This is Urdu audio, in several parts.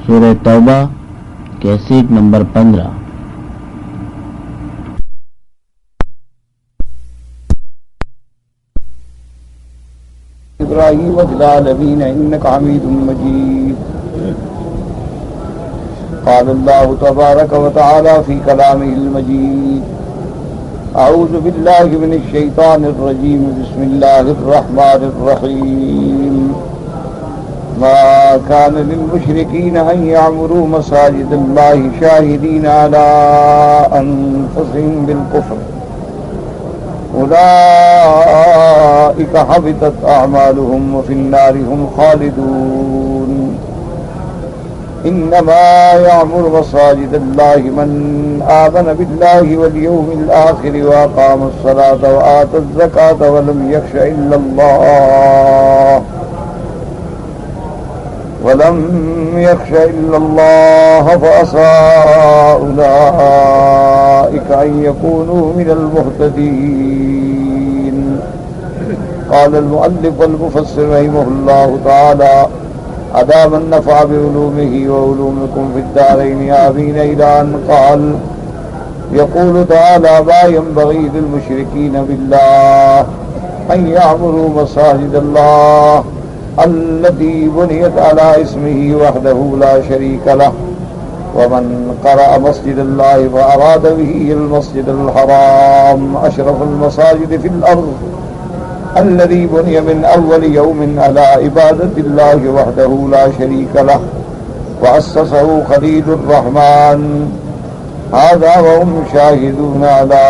سورہ توبہ کیسٹ نمبر 15۔ ابراہیم فی العالمین انک حمید مجید۔ قال اللہ تبارک وتعالی فی کلامہ المجید اعوذ باللہ من الشیطان الرجیم بسم اللہ الرحمن الرحیم ما كان للمشركين أن يعمروا مساجد الله شاهدين على أنفسهم بالكفر أولئك حبطت أعمالهم وفي النار هم خالدون إنما يعمر مساجد الله من آمن بالله واليوم الآخر وأقام الصلاة وآتى الزكاة ولم يخش إلا الله فعسى أولئك أن يكونوا من المهتدين۔ قال المؤلف والمفسر رحمه الله تعالى أدام النفع بعلومه وعلومكم في الدارين آمين، إلى أن قال يقول تعالى ما ينبغي للمشركين بالله أن يعمروا مساجد الله التي بنيت على اسمه وحده لا شريك له، ومن قرأ مسجد الله فأراد به المسجد الحرام أشرف المساجد في الأرض الذي بني من أول يوم على عبادة الله وحده لا شريك له وأسسه خليل الرحمن، هذا وهم شاهدون على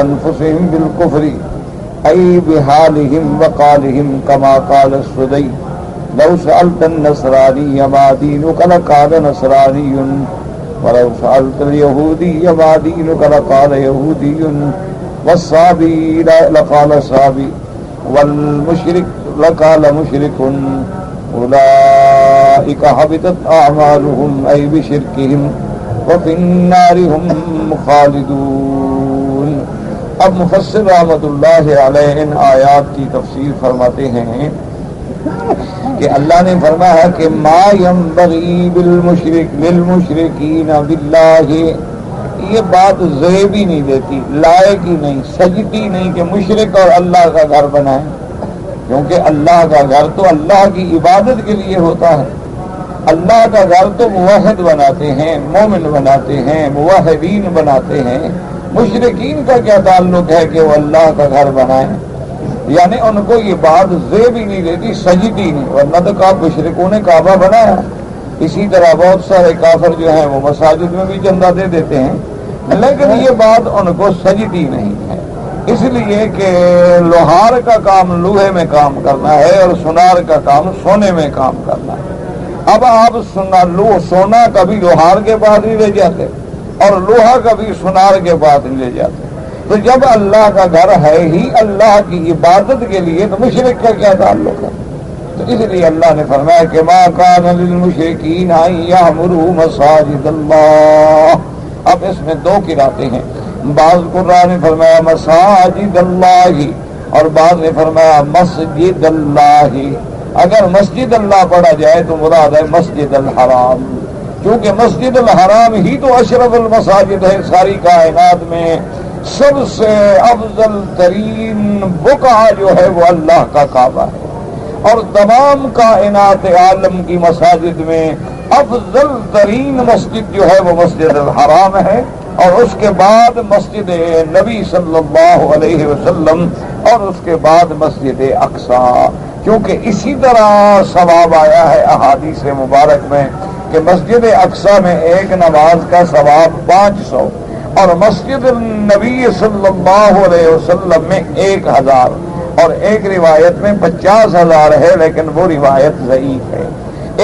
أنفسهم بالكفر أي بحالهم وقالهم، كما قال السدي لو سألت النصراني ما دينك لقال نصراني، ولو سألت اليهودي ما دينك لقال يهودي، والصابي لقال صابي، والمشرك لقال مشرك، أولئك حبطت أعمالهم أي بشركهم وفي النار هم خالدون۔ اب مفسر رحمۃ اللہ علیہ ان آیات کی تفسیر فرماتے ہیں کہ اللہ نے فرمایا کہ ما ينبغي للمشرکین باللہ، یہ بات زیب ہی نہیں دیتی، لائق ہی نہیں، سجتی نہیں کہ مشرک اور اللہ کا گھر بنائیں، کیونکہ اللہ کا گھر تو اللہ کی عبادت کے لیے ہوتا ہے۔ اللہ کا گھر تو موحد بناتے ہیں، مومن بناتے ہیں، موحدین بناتے ہیں۔ مشرکین کا کیا تعلق ہے کہ وہ اللہ کا گھر بنائیں؟ یعنی ان کو یہ بات زیب ہی نہیں دیتی، سجتی نہیں، ورنہ تو مشرکوں نے کعبہ بنایا۔ اسی طرح بہت سارے کافر جو ہیں وہ مساجد میں بھی چندہ دے دیتے ہیں، لیکن یہ بات ان کو سجتی نہیں ہے، اس لیے کہ لوہار کا کام لوہے میں کام کرنا ہے اور سونار کا کام سونے میں کام کرنا ہے۔ اب آپ سونا کبھی لوہار کے پاس نہیں لے جاتے اور لوہا کبھی سونار کے پاس نہیں لے جاتے، تو جب اللہ کا گھر ہے ہی اللہ کی عبادت کے لیے تو مشرک کا کیا تعلق ہے؟ تو اس لیے اللہ نے فرمایا کہ ما کان للمشرکین ان یعمروا مساجد اللہ۔ اب اس میں دو قراتیں ہیں، بعض قراء نے فرمایا مساجد اللہ اور بعض نے فرمایا مسجد اللہ۔ اگر مسجد اللہ پڑھا جائے تو مراد ہے مسجد الحرام، کیونکہ مسجد الحرام ہی تو اشرف المساجد ہے، ساری کائنات میں سب سے افضل ترین بقعہ جو ہے وہ اللہ کا کعبہ ہے، اور تمام کائنات عالم کی مساجد میں افضل ترین مسجد جو ہے وہ مسجد الحرام ہے، اور اس کے بعد مسجد نبی صلی اللہ علیہ وسلم اور اس کے بعد مسجد اقصی، کیونکہ اسی طرح ثواب آیا ہے احادیث مبارک میں کہ مسجد اقصی میں ایک نماز کا ثواب 500 اور مسجد النبی صلی اللہ علیہ وسلم میں 1000، اور ایک روایت میں 50,000 ہے، لیکن وہ روایت ضعیف ہے۔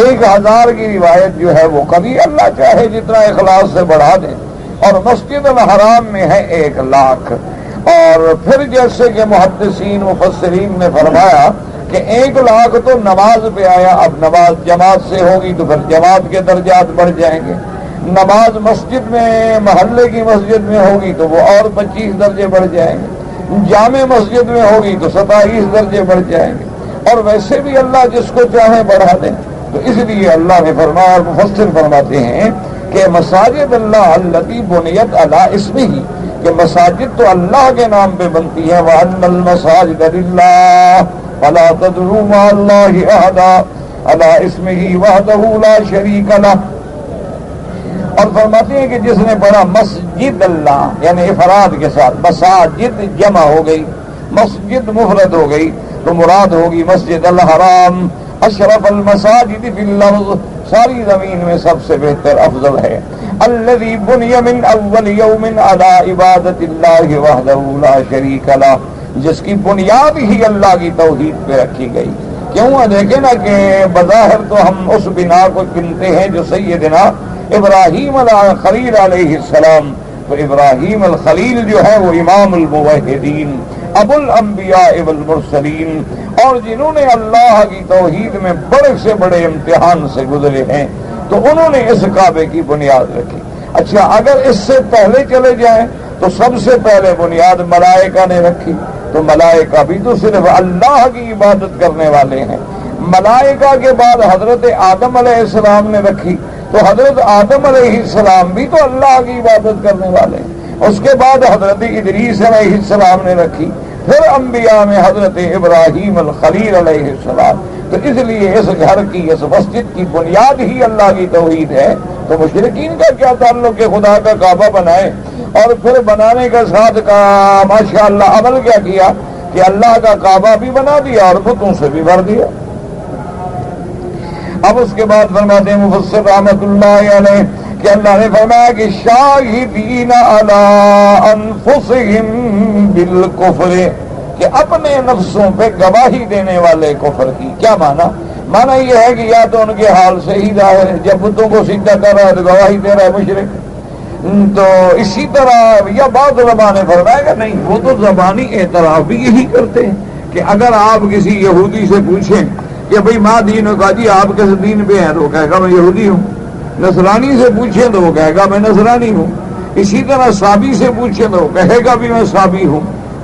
1000 کی روایت جو ہے وہ کبھی اللہ چاہے جتنا اخلاص سے بڑھا دے، اور مسجد الحرام میں ہے 1,00,000۔ اور پھر جیسے کہ محدثین مفسرین نے فرمایا کہ 1,00,000 تو نماز پہ آیا، اب نماز جماعت سے ہوگی تو پھر جماعت کے درجات بڑھ جائیں گے، نماز مسجد میں محلے کی مسجد میں ہوگی تو وہ اور 25 درجے بڑھ جائیں گے، جامع مسجد میں ہوگی تو 27 درجے بڑھ جائیں گے، اور ویسے بھی اللہ جس کو چاہے بڑھا دیں۔ تو اس لیے اللہ نے فرمایا، اور مفسر فرماتے ہیں کہ مساجد اللہ التی بنیت علی اسمہ، کہ مساجد تو اللہ کے نام پہ بنتی ہے، وَأَنَّ الْمَسَاجِدَ لِلَّهِ فَلَا تَدْعُوا مَعَ اللَّهِ أَحَدًا عَلَى اسْمِهِ وَحْدَهُ لَا شَرِيكَ لَهُ۔ اور فرماتے ہیں کہ جس نے پڑھا مسجد اللہ یعنی افراد کے ساتھ، مساجد جمع ہو گئی، مسجد مفرد ہو گئی، تو مراد ہوگی مسجد الحرام، اشرف المساجد فی اللفظ، ساری زمین میں سب سے بہتر افضل ہے، الذی بنی من اول یوم علی عبادت اللہ وحدہ لا شریک لہ، جس کی بنیاد ہی اللہ کی توحید پہ رکھی گئی۔ کیوں؟ دیکھیں نا کہ بظاہر تو ہم اس بنا کو چنتے ہیں جو سیدنا ابراہیم خلیل علیہ السلام، تو ابراہیم الخلیل جو ہے وہ امام الموحدین، ابو الانبیاء والمرسلین، اور جنہوں نے اللہ کی توحید میں بڑے سے بڑے امتحان سے گزرے ہیں، تو انہوں نے اس کعبے کی بنیاد رکھی۔ اچھا، اگر اس سے پہلے چلے جائیں تو سب سے پہلے بنیاد ملائکہ نے رکھی، تو ملائکہ بھی تو صرف اللہ کی عبادت کرنے والے ہیں۔ ملائکہ کے بعد حضرت آدم علیہ السلام نے رکھی، تو حضرت آدم علیہ السلام بھی تو اللہ کی عبادت کرنے والے ہیں۔ اس کے بعد حضرت ادریس علیہ السلام نے رکھی، پھر انبیاء میں حضرت ابراہیم الخلیل علیہ السلام۔ تو اس لیے اس گھر کی، اس مسجد کی بنیاد ہی اللہ کی توحید ہے، تو مشرکین کا کیا تعلق کہ خدا کا کعبہ بنائے، اور پھر بنانے کے ساتھ کا ماشاءاللہ عمل کیا کیا کہ اللہ کا کعبہ بھی بنا دیا اور بتوں سے بھی بھر دیا۔ اب اس کے بعد فرماتے ہیں مفسر رحمۃ اللہ علیہ کہ اللہ نے فرمایا کہ شاہدین علی انفسہم بالکفر، کہ اپنے نفسوں پہ گواہی دینے والے کفر کی۔ کیا معنی یہ ہے کہ یا تو ان کے حال سے ہی ظاہر ہے، جب بتوں کو سجدہ کر رہا ہے تو گواہی دے رہا ہے مشرک۔ تو اسی طرح یا بعض علماء نے فرمایا کہ نہیں، وہ تو زبانی اعتراف بھی یہی کرتے ہیں کہ اگر آپ کسی یہودی سے پوچھیں کہ بھئی ماں دین کا جی آپ کس دین پہ ہیں، تو وہ کہے گا میں یہودی ہوں۔ نصرانی سے پوچھیں تو وہ کہے گا میں نصرانی ہوں۔ اسی طرح صابی سے پوچھیں تو وہ کہے گا بھی میں صابی ہوں،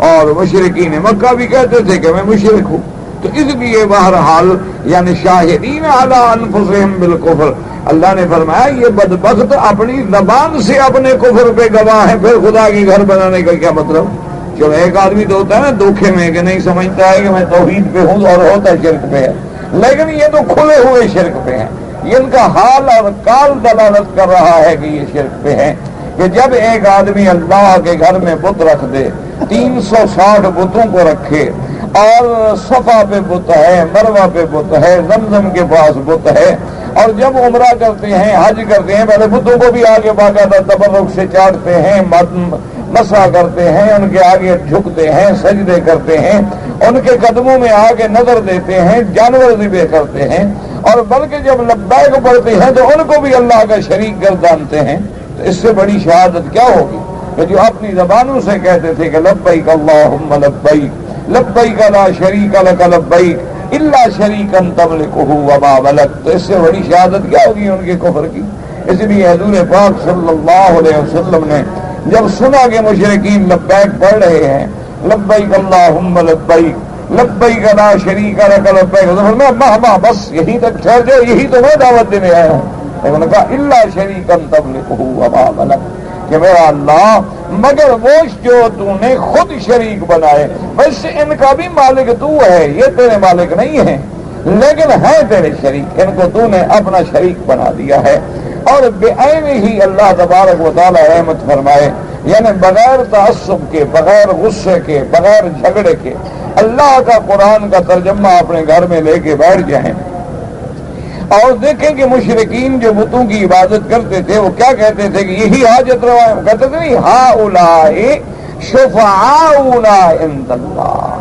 اور مشرکین مکہ بھی کہتے تھے کہ میں مشرک ہوں۔ تو اس لیے بہرحال یعنی شاہدین علی انفسہم بالکفر، اللہ نے فرمایا یہ بدبخت اپنی زبان سے اپنے کفر پہ گواہ ہیں، پھر خدا کی گھر بنانے کا کیا مطلب؟ چلو ایک آدمی تو ہوتا ہے نا دھوکے میں کہ نہیں سمجھتا ہے کہ میں توحید پہ ہوں اور ہوتا شرک پہ ہے، لیکن یہ تو کھلے ہوئے شرک پہ ہیں۔ یہ ان کا حال اور کال دلالت کر رہا ہے کہ یہ شرک پہ ہیں، کہ جب ایک آدمی اللہ کے گھر میں بت رکھ دے، 360 بتوں کو رکھے، اور صفا پہ بت ہے، مروہ پہ بت ہے، زمزم کے پاس بت ہے، اور جب عمرہ کرتے ہیں، حج کرتے ہیں، پہلے بتوں کو بھی آگے باقاعدہ تبرک سے چاٹتے ہیں، مسح کرتے ہیں، ان کے آگے جھکتے ہیں، سجدے کرتے ہیں، ان کے قدموں میں آگے نظر دیتے ہیں، جانور ذبح کرتے ہیں، اور بلکہ جب لبیک پڑھتے ہیں تو ان کو بھی اللہ کا شریک گردانتے ہیں۔ تو اس سے بڑی شہادت کیا ہوگی کہ جو اپنی زبانوں سے کہتے تھے کہ لبیک اللہم لبیک، لبیک لا شریک لک لبیک الا شریکا تملکہ وما ملک، تو اس سے بڑی شہادت کیا ہوگی ان کے کفر کی۔ اس لیے حضور پاک صلی اللہ علیہ وسلم نے جب سنا کہ مشرکین لبیک پڑھ رہے ہیں، لبیک اللہم لبیک لبیک لا شریک لک لبیک، تو فرمایا ماں بس یہیں تک ٹھہر جاؤ، یہی تو میں دعوت دینے آیا ہوں۔ انہوں نے کہا الا شریکا تملکہ وما ملک، کہ میرا اللہ مگر وہ جو تو نے خود شریک بنائے، ویسے ان کا بھی مالک تو ہے، یہ تیرے مالک نہیں ہے لیکن ہے تیرے شریک، ان کو تو نے اپنا شریک بنا دیا ہے۔ اور بعین ہی اللہ تبارک و تعالی رحمت فرمائے، یعنی بغیر تعصب کے، بغیر غصے کے، بغیر جھگڑے کے اللہ کا قرآن کا ترجمہ اپنے گھر میں لے کے بیٹھ جائیں اور دیکھیں کہ مشرکین جو بتوں کی عبادت کرتے تھے وہ کیا کہتے تھے کہ یہی حاجت روا ہے، کہتے تھے نہیں ہؤلاء شفعاؤنا عند اللہ،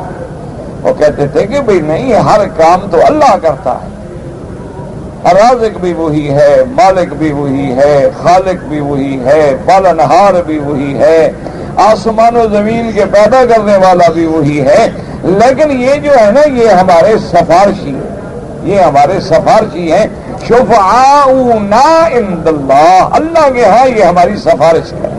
وہ کہتے تھے کہ بھئی نہیں، ہر کام تو اللہ کرتا ہے، رازق بھی وہی ہے، مالک بھی وہی ہے، خالق بھی وہی ہے، پالنہار بھی وہی ہے، آسمان و زمین کے پیدا کرنے والا بھی وہی ہے، لیکن یہ جو ہے نا یہ ہمارے سفارشی ہے، یہ ہمارے سفارشی ہیں، شفعاؤنا عند اللہ، اللہ کے ہاں یہ ہماری سفارش ہے،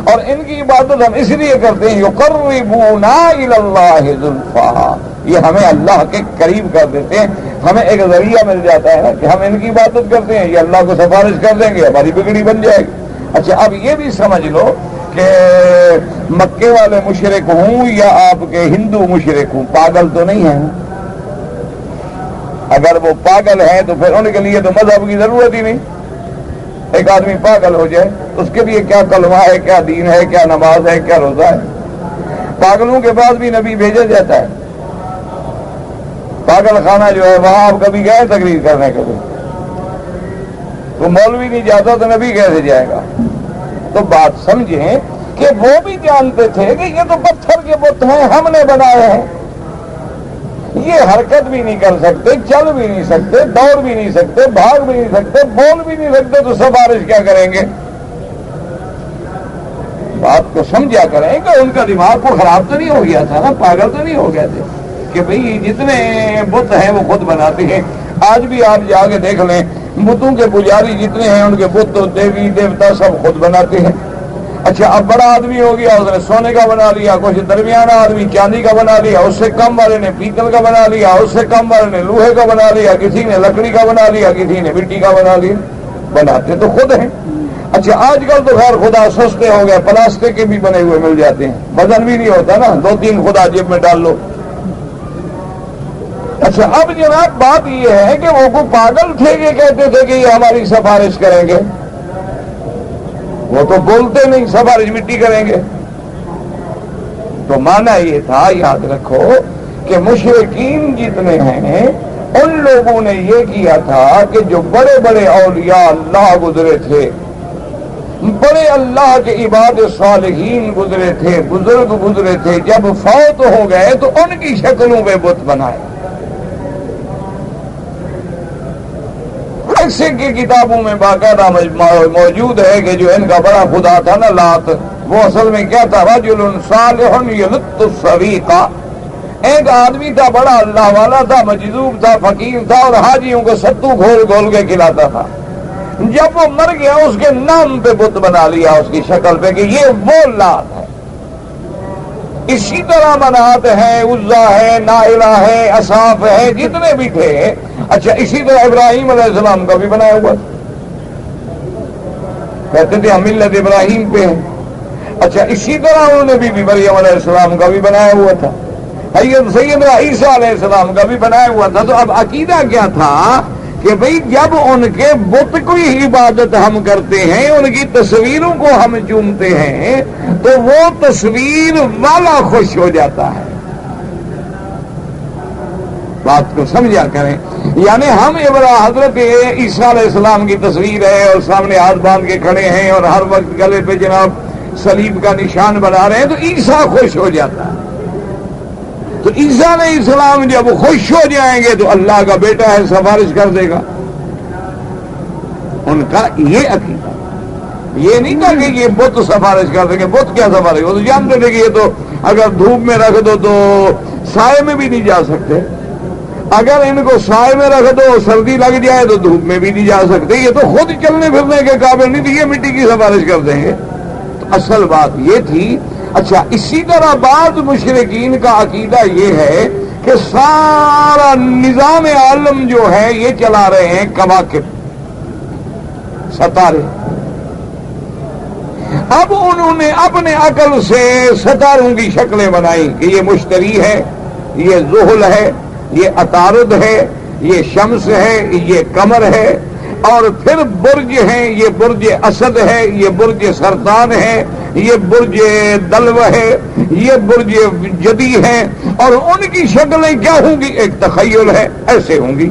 اور ان کی عبادت ہم اس لیے کرتے ہیں یقربونا الی اللہ زلفیٰ، یہ ہمیں اللہ کے قریب کر دیتے ہیں۔ ہمیں ایک ذریعہ مل جاتا ہے نا کہ ہم ان کی عبادت کرتے ہیں، یہ اللہ کو سفارش کر دیں گے، ہماری بگڑی بن جائے گی۔ اچھا اب یہ بھی سمجھ لو کہ مکے والے مشرک ہوں یا آپ کے ہندو مشرک ہوں، پاگل تو نہیں ہیں۔ اگر وہ پاگل ہیں تو پھر ان کے لیے تو مذہب کی ضرورت ہی نہیں۔ ایک آدمی پاگل ہو جائے اس کے لیے کیا کلمہ ہے، کیا دین ہے، کیا نماز ہے، کیا روزہ ہے؟ پاگلوں کے پاس بھی نبی بھیجا جاتا ہے۔ پاگل خانہ جو ہے وہاں آپ کبھی گئے تقریر کرنے کے لیے؟ تو مولوی نہیں جاتا تو نبی کیسے جائے گا؟ تو بات سمجھیں کہ وہ بھی جانتے تھے کہ یہ تو پتھر کے بت ہیں، ہم نے بنائے ہیں، یہ حرکت بھی نہیں کر سکتے، چل بھی نہیں سکتے، دوڑ بھی نہیں سکتے، بھاگ بھی نہیں سکتے، بول بھی نہیں سکتے، تو سفارش کیا کریں گے؟ بات کو سمجھا کریں کہ ان کا دماغ کو خراب تو نہیں ہو گیا تھا نا، پاگل تو نہیں ہو گئے تھے کہ بھئی جتنے بت ہیں وہ خود بناتے ہیں۔ آج بھی آپ جا کے دیکھ لیں، بتوں کے پجاری جتنے ہیں ان کے بت تو دیوی دیوتا سب خود بناتے ہیں۔ اچھا اب بڑا آدمی ہو گیا، اس نے سونے کا بنا لیا، کچھ درمیانہ آدمی چاندی کا بنا لیا، اس سے کم والے نے پیتل کا بنا لیا، اس سے کم والے نے لوہے کا بنا لیا، کسی نے لکڑی کا بنا لیا، کسی نے مٹی کا بنا لیا، بناتے تو خود ہیں۔ اچھا آج کل تو خیر خدا سستے ہو گئے، پلاسٹک کے بھی بنے ہوئے مل جاتے ہیں، وزن بھی نہیں ہوتا نا، 2-3 خدا جیب میں ڈال لو۔ اچھا اب جناب بات یہ ہے کہ وہ کو پاگل تھے کہ کہتے تھے کہ یہ ہماری سفارش کریں گے؟ وہ تو بولتے نہیں سفارش مٹی کریں گے۔ تو مانا یہ تھا، یاد رکھو کہ مشرکین جتنے ہیں ان لوگوں نے یہ کیا تھا کہ جو بڑے بڑے اولیاء اللہ گزرے تھے، بڑے اللہ کے عباد صالحین گزرے تھے، بزرگ گزرے تھے، جب فوت ہو گئے تو ان کی شکلوں میں بت بنائے۔ ایسے کی کتابوں میں باقاعدہ موجود ہے کہ جو ان کا بڑا خدا تھا نا لات، وہ اصل میں کیا تھا؟ رجل صالح یلط السویقہ، ایک آدمی تھا بڑا اللہ والا تھا، مجذوب تھا، فقیر تھا، اور حاجیوں کو ستو گھول گھول کے کھلاتا تھا۔ جب وہ مر گیا اس کے نام پہ بت بنا لیا، اس کی شکل پہ، کہ یہ وہ لات ہے۔ اسی طرح منات ہے، عزا ہے، نائلہ ہے، اصاف ہے، جتنے بھی تھے۔ اچھا اسی طرح ابراہیم علیہ السلام کا بھی بنایا ہوا تھا، کہتے تھے ہم ملت ابراہیم پہ ہیں۔ اچھا اسی طرح انہوں نے بھی مریم علیہ السلام کا بھی بنایا ہوا تھا، سیدنا عیسیٰ علیہ السلام کا بھی بنایا ہوا تھا۔ تو اب عقیدہ کیا تھا کہ بھئی جب ان کے بت کی عبادت ہم کرتے ہیں، ان کی تصویروں کو ہم چومتے ہیں، تو وہ تصویر والا خوش ہو جاتا ہے۔ بات کو سمجھا کریں، یعنی ہم حضرت عیسیٰ علیہ السلام کی تصویر ہے اور سامنے ہاتھ باندھ کے کھڑے ہیں اور ہر وقت گلے پہ جناب صلیب کا نشان بنا رہے ہیں، تو عیسیٰ خوش ہو جاتا ہے۔ تو عیسیٰ علیہ السلام جب خوش ہو جائیں گے تو اللہ کا بیٹا ہے، سفارش کر دے گا۔ ان کا یہ عقیدہ، یہ نہیں کہا کہ یہ بت سفارش کر دیں گے۔ بت کیا سفارش؟ وہ تو جانتے تھے کہ یہ تو اگر دھوپ میں رکھ دو تو سائے میں بھی نہیں جا سکتے، اگر ان کو سائے میں رکھ دو سردی لگ جائے تو دھوپ میں بھی نہیں جا سکتے، یہ تو خود چلنے پھرنے کے قابل نہیں تھے، یہ مٹی کی سفارش کر دیں گے۔ تو اصل بات یہ تھی۔ اچھا اسی طرح بعض مشرکین کا عقیدہ یہ ہے کہ سارا نظام عالم جو ہے یہ چلا رہے ہیں کواکب، ستارے۔ اب انہوں نے اپنے عقل سے ستاروں کی شکلیں بنائی کہ یہ مشتری ہے، یہ زحل ہے، یہ عطارد ہے، یہ شمس ہے، یہ قمر ہے، اور پھر برج ہیں، یہ برج اسد ہے، یہ برج سرطان ہے، یہ برج دلو ہے، یہ برج جدی ہے، اور ان کی شکلیں کیا ہوں گی؟ ایک تخیل ہے، ایسے ہوں گی۔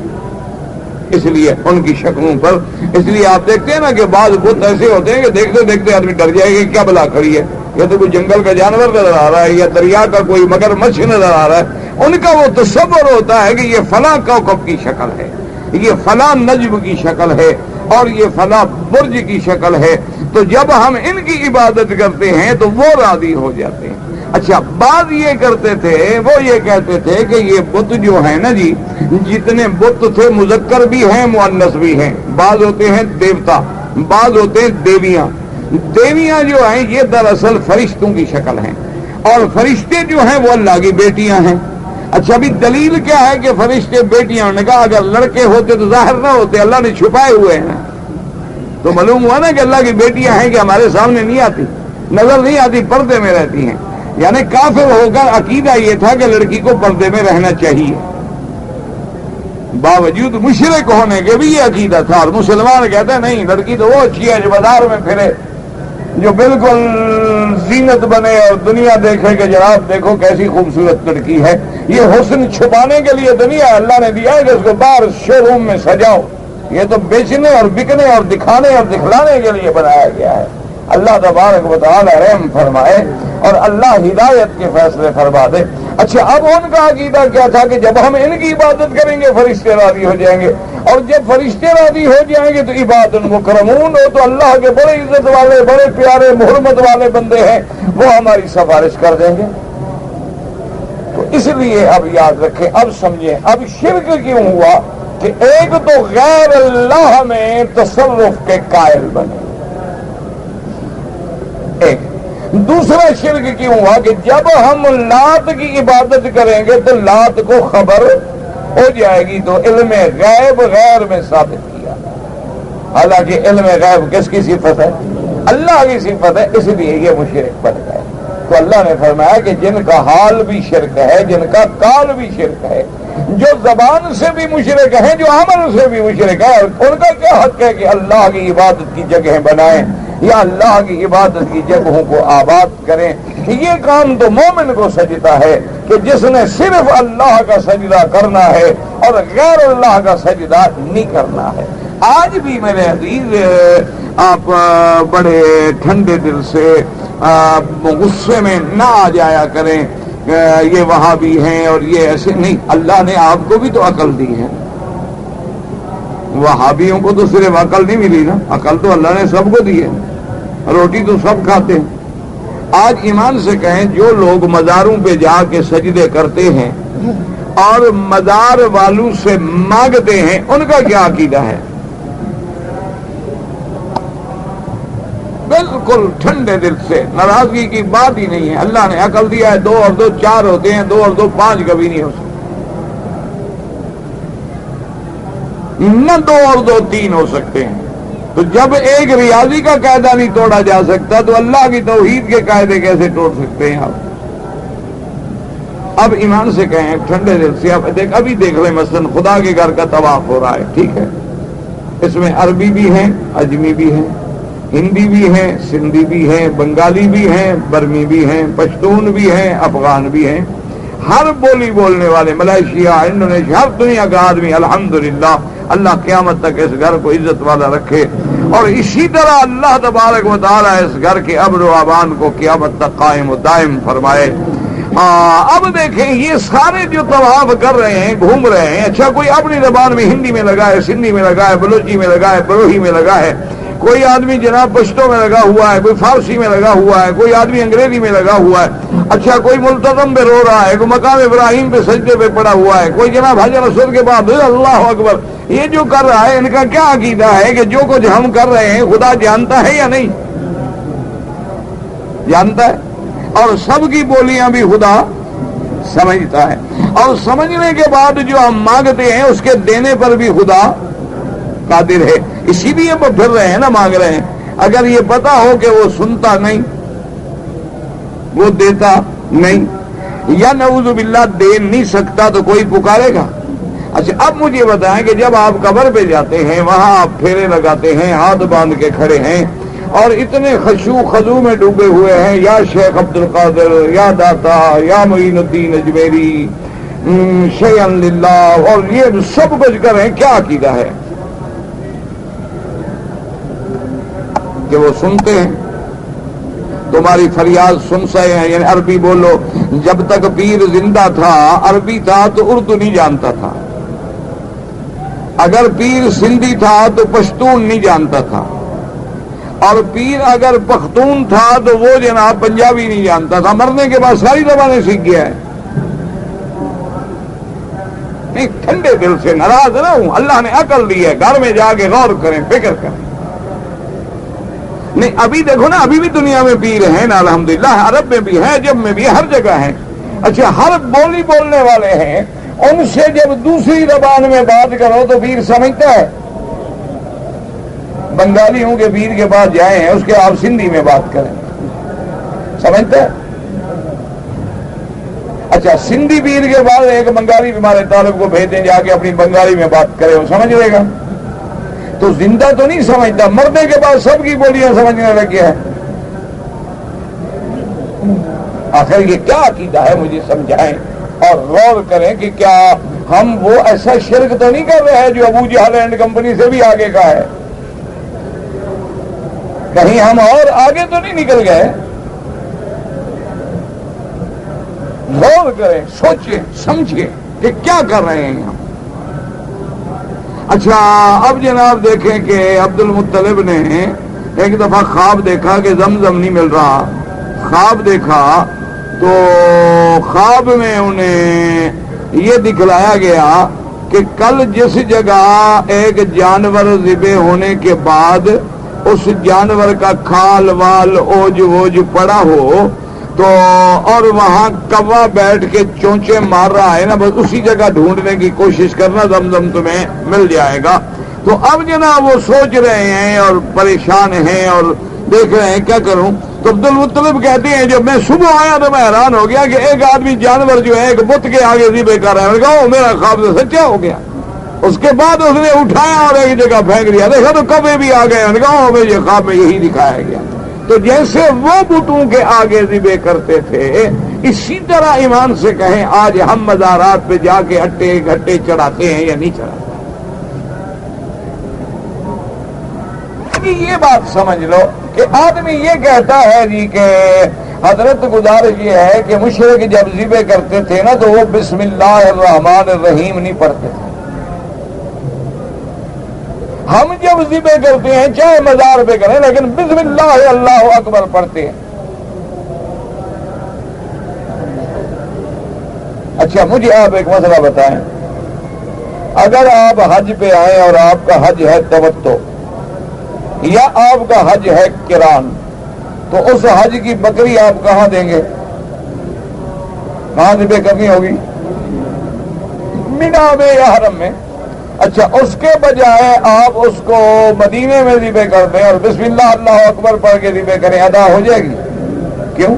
اس لیے ان کی شکلوں پر، اس لیے آپ دیکھتے ہیں نا کہ بعض بت ایسے ہوتے ہیں کہ دیکھتے دیکھتے آدمی ڈر جائے گا کیا بلا کھڑی ہے، یا تو کوئی جنگل کا جانور نظر آ رہا ہے یا دریا کا کوئی مگر مچھ نظر آ رہا ہے۔ ان کا وہ تصور ہوتا ہے کہ یہ فلاں کوكب کی شکل ہے، یہ فلاں نجم کی شکل ہے، اور یہ فلاں برج کی شکل ہے۔ تو جب ہم ان کی عبادت کرتے ہیں تو وہ راضی ہو جاتے ہیں۔ اچھا بعض یہ کرتے تھے، وہ یہ کہتے تھے کہ یہ بت جو ہے نا جی، جتنے بت تھے مذکر بھی ہیں مؤنث بھی ہیں، بعض ہوتے ہیں دیوتا، بعض ہوتے ہیں دیویاں۔ دیویاں جو ہیں یہ دراصل فرشتوں کی شکل ہیں، اور فرشتے جو ہیں وہ اللہ کی بیٹیاں ہیں۔ اچھا ابھی دلیل کیا ہے کہ فرشتے بیٹیاں نے کہا اگر لڑکے ہوتے تو ظاہر نہ ہوتے، اللہ نے چھپائے ہوئے ہیں، تو معلوم ہوا نا کہ اللہ کی بیٹیاں ہیں کہ ہمارے سامنے نہیں آتی، نظر نہیں آتی، پردے میں رہتی ہیں. یعنی کافر ہو کر عقیدہ یہ تھا کہ لڑکی کو پردے میں رہنا چاہیے، باوجود مشرک ہونے کے بھی یہ عقیدہ تھا. اور مسلمان کہتے ہیں نہیں، لڑکی تو وہ اچھی ہے جو بازار میں پھرے، جو بالکل زینت بنے اور دنیا دیکھے کہ جناب دیکھو کیسی خوبصورت لڑکی ہے. یہ حسن چھپانے کے لیے دنیا اللہ نے دیا ہے کہ اس کو باہر شو روم میں سجاؤ، یہ تو بیچنے اور بکنے اور دکھانے اور دکھلانے کے لیے بنایا گیا ہے. اللہ تبارک و تعالی رحم فرمائے اور اللہ ہدایت کے فیصلے فرما دے. اچھا اب ان کا عقیدہ کیا تھا کہ جب ہم ان کی عبادت کریں گے فرشتے راضی ہو جائیں گے، اور جب فرشتے راضی ہو جائیں گے تو عباد المکرمون، وہ تو اللہ کے بڑے عزت والے، بڑے پیارے محرمت والے بندے ہیں، وہ ہماری سفارش کر دیں گے. تو اس لیے اب یاد رکھیں، اب سمجھیں اب شرک کیوں ہوا کہ ایک تو غیر اللہ میں تصرف کے قائل بنے، ایک دوسرا شرک کیوں ہوا کہ جب ہم لات کی عبادت کریں گے تو لات کو خبر ہو جائے گی، تو علم غیب غیر میں ثابت کیا. حالانکہ علم غیب کس کی صفت ہے؟ اللہ کی صفت ہے، اس لیے یہ مشرک بن گئے. تو اللہ نے فرمایا کہ جن کا حال بھی شرک ہے، جن کا کال بھی شرک ہے، جو زبان سے بھی مشرک ہیں، جو عمل سے بھی مشرک ہے، ان کا کیا حق ہے کہ اللہ کی عبادت کی جگہیں بنائیں یا اللہ کی عبادت کی جگہوں کو آباد کریں. یہ کام تو مومن کو سجدہ ہے کہ جس نے صرف اللہ کا سجدہ کرنا ہے اور غیر اللہ کا سجدہ نہیں کرنا ہے. آج بھی میرے عزیز آپ بڑے ٹھنڈے دل سے غصے میں نہ آ جایا کریں یہ وہابی ہیں اور یہ ایسے نہیں. اللہ نے آپ کو بھی تو عقل دی ہے، وہابیوں کو تو صرف عقل نہیں ملی نا، عقل تو اللہ نے سب کو دی ہے، روٹی تو سب کھاتے ہیں. آج ایمان سے کہیں جو لوگ مزاروں پہ جا کے سجدے کرتے ہیں اور مزار والوں سے مانگتے ہیں، ان کا کیا عقیدہ ہے؟ بالکل ٹھنڈے دل سے، ناراضگی کی بات ہی نہیں ہے. اللہ نے عقل دیا ہے، 2 اور 2 4 ہوتے ہیں، 2 اور 2 5 کبھی نہیں ہو سکتے، نہ 2 اور 2 3 ہو سکتے ہیں. تو جب ایک ریاضی کا قاعدہ نہیں توڑا جا سکتا تو اللہ کی توحید کے قاعدے کیسے توڑ سکتے ہیں آپ؟ اب ایمان سے کہیں ٹھنڈے دل سے، ابھی دیکھ لیں مثلا خدا کے گھر کا طواف ہو رہا ہے، ٹھیک ہے، اس میں عربی بھی ہیں، اجمی بھی ہیں، ہندی بھی ہیں، سندھی بھی ہیں، بنگالی بھی ہیں، برمی بھی ہیں، پشتون بھی ہیں، افغان بھی ہیں، ہر بولی بولنے والے، ملائیشیا، انڈونیشیا، ہر دنیا کا آدمی. الحمدللہ اللہ قیامت تک اس گھر کو عزت والا رکھے، اور اسی طرح اللہ تبارک و تعالی اس گھر کے ابر و آبان کو قیامت تک قائم و دائم فرمائے. اب دیکھیں یہ سارے جو طواف کر رہے ہیں، گھوم رہے ہیں، اچھا کوئی اپنی زبان میں ہندی میں لگا ہے، سندھی میں لگا ہے، بلوچی میں لگا ہے، بروہی میں لگا ہے، کوئی آدمی جناب پشتو میں لگا ہوا ہے، کوئی فارسی میں لگا ہوا ہے، کوئی آدمی انگریزی میں لگا ہوا ہے، اچھا کوئی ملتزم پہ رو رہا ہے، کوئی مقام ابراہیم پہ سجدے پہ پڑا ہوا ہے، کوئی جناب حجر اسود کے بعد اللہ اکبر. یہ جو کر رہا ہے ان کا کیا عقیدہ ہے کہ جو کچھ ہم کر رہے ہیں خدا جانتا ہے یا نہیں جانتا ہے؟ اور سب کی بولیاں بھی خدا سمجھتا ہے، اور سمجھنے کے بعد جو ہم مانگتے ہیں اس کے دینے پر بھی خدا قادر ہے. اسی لیے وہ پھر رہے ہیں نا، مانگ رہے ہیں. اگر یہ پتا ہو کہ وہ سنتا نہیں، وہ دیتا نہیں، یا نعوذ باللہ دے نہیں سکتا تو کوئی پکارے گا؟ اچھا اب مجھے بتائیں کہ جب آپ قبر پہ جاتے ہیں، وہاں آپ پھیرے لگاتے ہیں، ہاتھ باندھ کے کھڑے ہیں اور اتنے خشوع خضوع میں ڈوبے ہوئے ہیں، یا شیخ عبد القادر، یا داتا، یا معین الدین اجمیری، شیئا للہ، اور یہ سب کچھ کر رہے ہیں، کیا عقیدہ ہے؟ کہ وہ سنتے ہیں، تمہاری فریاد سن سکے ہیں. یعنی عربی بولو. جب تک پیر زندہ تھا عربی تھا تو اردو نہیں جانتا تھا، اگر پیر سندھی تھا تو پشتون نہیں جانتا تھا، اور پیر اگر پختون تھا تو وہ جناب پنجابی نہیں جانتا تھا. مرنے کے بعد ساری زبانیں سیکھ گیا ہے. نہیں ٹھنڈے دل سے ناراض نہ ہوں، اللہ نے عقل دی ہے، گھر میں جا کے غور کریں، فکر کریں. نہیں ابھی دیکھو نا، ابھی بھی دنیا میں پیر ہیں نا، الحمدللہ، عرب میں بھی ہیں، عجم میں بھی، ہر جگہ ہیں. اچھا، ہر بولی بولنے والے ہیں، ان سے جب دوسری زبان میں بات کرو تو پیر سمجھتا ہے؟ بنگالیوں کے پیر کے پاس جائیں ہیں، اس کے آپ سندھی میں بات کریں، سمجھتا ہے؟ اچھا، سندھی پیر کے بعد ایک بنگالی ہمارے طالب کو بھیج دیں، جا کے اپنی بنگالی میں بات کرے، وہ سمجھ لے گا؟ تو زندہ تو نہیں سمجھتا، مرنے کے بعد سب کی بولیاں سمجھنے لگ گیا ہے۔ آخر یہ کیا عقیدہ ہے، مجھے سمجھائیں اور غور کریں کہ کیا ہم وہ ایسا شرک تو نہیں کر رہے ہیں جو ابو جہل اینڈ کمپنی سے بھی آگے کا ہے؟ کہیں ہم اور آگے تو نہیں نکل گئے؟ غور کریں، سوچیں، سمجھیں کہ کیا کر رہے ہیں ہم۔ اچھا، اب جناب دیکھیں کہ عبد المطلب نے ایک دفعہ خواب دیکھا کہ زمزم نہیں مل رہا۔ خواب دیکھا تو خواب میں انہیں یہ دکھلایا گیا کہ کل جس جگہ ایک جانور ذبح ہونے کے بعد اس جانور کا کھال وال اوج ووج پڑا ہو تو اور وہاں کوا بیٹھ کے چونچے مار رہا ہے نا، بس اسی جگہ ڈھونڈنے کی کوشش کرنا، زمزم تمہیں مل جائے گا۔ تو اب جناب وہ سوچ رہے ہیں اور پریشان ہیں اور دیکھ رہے ہیں کیا کروں۔ تو عبد المطلب کہتے ہیں جب میں صبح آیا تو میں حیران ہو گیا کہ ایک آدمی جانور جو ہے ایک بت کے آگے ذبح کر رہا ہے۔ میں نے کہا میرا خواب تو سچا ہو گیا۔ اس کے بعد اس نے اٹھایا اور ایک جگہ پھینک دیا، دیکھا تو کبے بھی آ گئے۔ میں نے کہا مجھے خواب میں یہی دکھایا گیا۔ تو جیسے وہ بتوں کے آگے ذبح کرتے تھے، اسی طرح ایمان سے کہیں آج ہم مزارات پہ جا کے اٹے گھٹے چڑھاتے ہیں یا نہیں چڑھاتے؟ یہ بات سمجھ لو کہ آدمی یہ کہتا ہے جی کہ حضرت گزارش یہ ہے کہ مشرک جب ذبح کرتے تھے نا تو وہ بسم اللہ الرحمن الرحیم نہیں پڑھتے تھے۔ ہم جب ذبح کرتے ہیں چاہے مزار پہ کریں لیکن بسم اللہ اللہ اکبر پڑھتے ہیں۔ اچھا، مجھے آپ ایک مسئلہ بتائیں، اگر آپ حج پہ آئیں اور آپ کا حج ہے تمتع یا آپ کا حج ہے قران، تو اس حج کی بکری آپ کہاں دیں گے؟ کہاں ذبح کرنی ہوگی؟ مینا میں یا حرم میں؟ اچھا، اس کے بجائے آپ اس کو مدینے میں ذبح کر دیں اور بسم اللہ اللہ اکبر پڑھ کے ذبح کریں، ادا ہو جائے گی؟ کیوں؟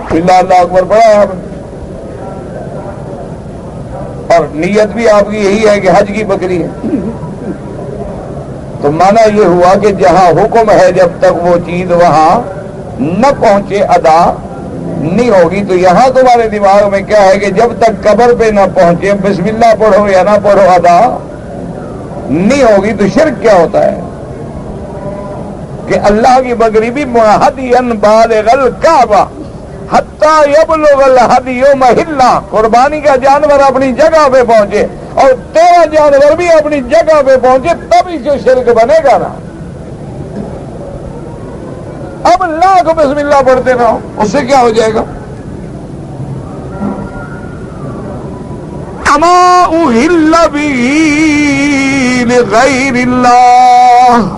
بسم اللہ اللہ اکبر پڑھا ہے آپ نے اور نیت بھی آپ کی یہی ہے کہ حج کی بکری ہے، تو مانا یہ ہوا کہ جہاں حکم ہے جب تک وہ چیز وہاں نہ پہنچے ادا نہیں ہوگی۔ تو یہاں تمہارے دماغ میں کیا ہے کہ جب تک قبر پہ نہ پہنچے بسم اللہ پڑھو یا نہ پڑھو ادا نہیں ہوگی۔ تو شرک کیا ہوتا ہے کہ اللہ کی بکری بھی ہدیا بالغ الکعبہ حتی یبلغ الہدی محلہ، قربانی کا جانور اپنی جگہ پہ پہنچے اور تیرا جانور بھی اپنی جگہ پہ پہنچے تب ہی جو شرک بنے گا نا۔ اب لاکھ بسم اللہ پڑھتے رہو، اس سے کیا ہو جائے گا؟ اما اہل بہ لغیر اللہ،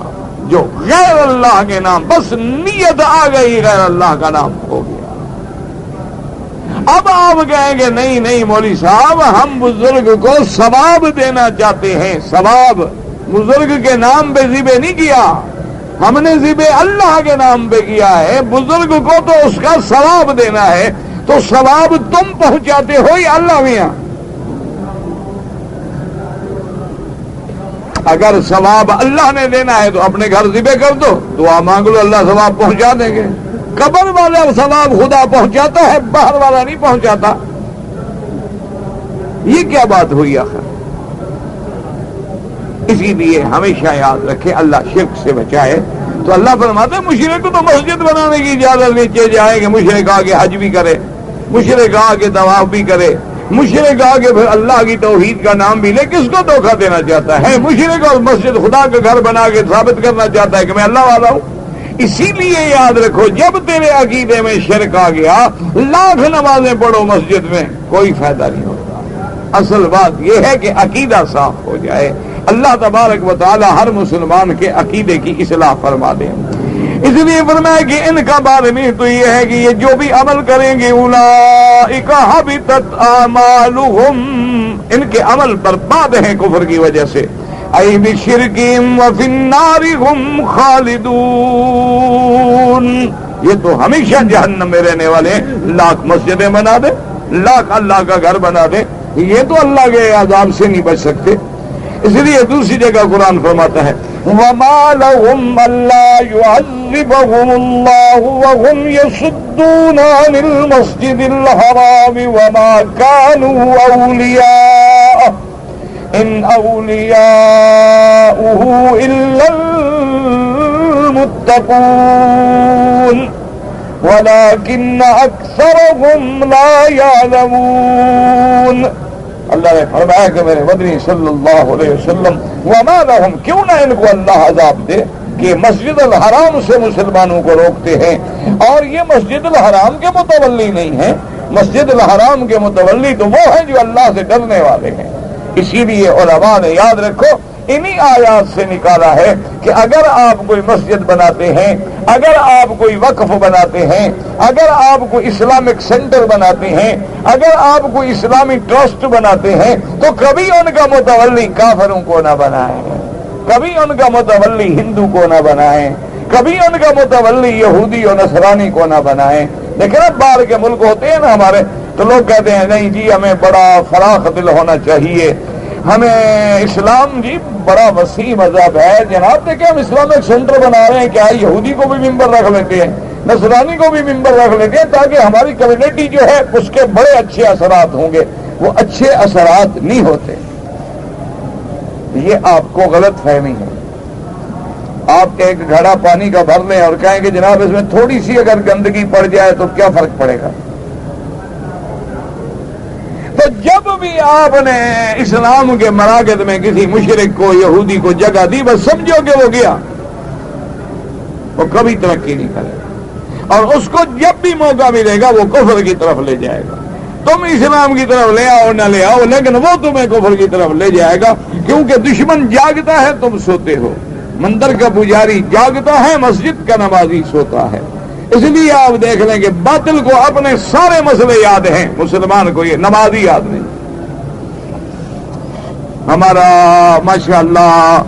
جو غیر اللہ کے نام، بس نیت آ گئی غیر اللہ کا نام ہو گیا۔ اب آپ کہیں گے نہیں نہیں مولوی صاحب، ہم بزرگ کو ثواب دینا چاہتے ہیں، ثواب بزرگ کے نام پہ ذبح نہیں کیا، ہم نے ذبح اللہ کے نام پہ کیا ہے، بزرگ کو تو اس کا ثواب دینا ہے، تو ثواب تم پہنچاتے ہو یا اللہ میاں؟ اگر ثواب اللہ نے دینا ہے تو اپنے گھر ذبح کر دو، دعا مانگ لو، اللہ ثواب پہنچا دیں گے۔ قبر والا ثواب خدا پہنچاتا ہے، باہر والا نہیں پہنچاتا۔ یہ کیا بات ہوئی آخر؟ اسی لیے ہمیشہ یاد رکھے اللہ شرک سے بچائے۔ تو اللہ فرماتے ہیں مشرک کو تو مسجد بنانے کی اجازت نیچے جائے گا، مشرک آگے حج بھی کرے، مشرک آگے طواف بھی کرے، مشرک آگے پھر اللہ کی توحید کا نام بھی لے، کس کو دھوکہ دینا چاہتا ہے؟ مشرک اور مسجد خدا کا گھر بنا کے ثابت کرنا چاہتا ہے کہ میں اللہ والا ہوں۔ اسی لیے یاد رکھو جب تیرے عقیدے میں شرک آ گیا، لاکھ نمازیں پڑھو مسجد میں، کوئی فائدہ نہیں ہوتا۔ اصل بات یہ ہے کہ عقیدہ صاف ہو جائے۔ اللہ تبارک و تعالی ہر مسلمان کے عقیدے کی اصلاح فرما دے۔ اس لیے فرمایا کہ ان کا بارے میں تو یہ ہے کہ یہ جو بھی عمل کریں گے اولئک حبطت اعمالهم، ان کے عمل برباد ہیں کفر کی وجہ سے، ای بشرکہم وفی النار ہم خالدون، یہ تو ہمیشہ جہنم میں رہنے والے ہیں، لاکھ مسجدیں بنا دے، لاکھ اللہ کا گھر بنا دے، یہ تو اللہ کے عذاب سے نہیں بچ سکتے۔ اس لیے دوسری جگہ قرآن فرماتا ہے وَمَا لَهُمْ أَلَّا يُعَذِّبَهُمُ اللَّهُ وَهُمْ يَصُدُّونَ عَنِ الْمَسْجِدِ الْحَرَامِ وَمَا كَانُوا أَوْلِيَاءَهُ إِنْ أَوْلِيَاؤُهُ إِلَّا الْمُتَّقُونَ وَلَكِنَّ أَكْثَرَهُمْ لَا يَعْلَمُونَ۔ اللہ نے فرمایا کہ میرے مدنی صلی اللہ علیہ وسلم وما لہم، کیوں نہ ان کو اللہ عذاب دے کہ مسجد الحرام سے مسلمانوں کو روکتے ہیں، اور یہ مسجد الحرام کے متولی نہیں ہیں، مسجد الحرام کے متولی تو وہ ہیں جو اللہ سے ڈرنے والے ہیں۔ اسی لیے علماء نے یاد رکھو انہی آیات سے نکالا ہے کہ اگر آپ کوئی مسجد بناتے ہیں، اگر آپ کوئی وقف بناتے ہیں، اگر آپ کوئی اسلامک سینٹر بناتے ہیں، اگر آپ کوئی اسلامی ٹرسٹ بناتے ہیں، تو کبھی ان کا متولی کافروں کو نہ بنائیں، کبھی ان کا متولی ہندو کو نہ بنائیں، کبھی ان کا متولی یہودی اور نصرانی کو نہ بنائیں۔ لیکن اب باہر کے ملک ہوتے ہیں نا ہمارے، تو لوگ کہتے ہیں نہیں جی ہمیں بڑا فراخ دل ہونا چاہیے، ہمیں اسلام جی بڑا وسیع مذہب ہے۔ جناب دیکھیں ہم اسلامک سینٹر بنا رہے ہیں، کیا یہودی کو بھی ممبر رکھ لیتے ہیں، نصرانی کو بھی ممبر رکھ لیتے ہیں، تاکہ ہماری کمیونٹی جو ہے اس کے بڑے اچھے اثرات ہوں گے۔ وہ اچھے اثرات نہیں ہوتے، یہ آپ کو غلط فہمی ہے۔ آپ ایک گھڑا پانی کا بھر لیں اور کہیں کہ جناب اس میں تھوڑی سی اگر گندگی پڑ جائے تو کیا فرق پڑے گا؟ تو جب بھی آپ نے اسلام کے مراکز میں کسی مشرک کو، یہودی کو جگہ دی، بس سمجھو کہ وہ گیا، وہ کبھی ترقی نہیں کرے گا، اور اس کو جب بھی موقع ملے گا وہ کفر کی طرف لے جائے گا۔ تم اسلام کی طرف لے آؤ نہ لے آؤ، لیکن وہ تمہیں کفر کی طرف لے جائے گا، کیونکہ دشمن جاگتا ہے تم سوتے ہو، مندر کا پجاری جاگتا ہے، مسجد کا نمازی سوتا ہے۔ اس لیے آپ دیکھ لیں کہ باطل کو اپنے سارے مسئلے یاد ہیں، مسلمان کو یہ نمازی یاد نہیں۔ ہمارا ماشاءاللہ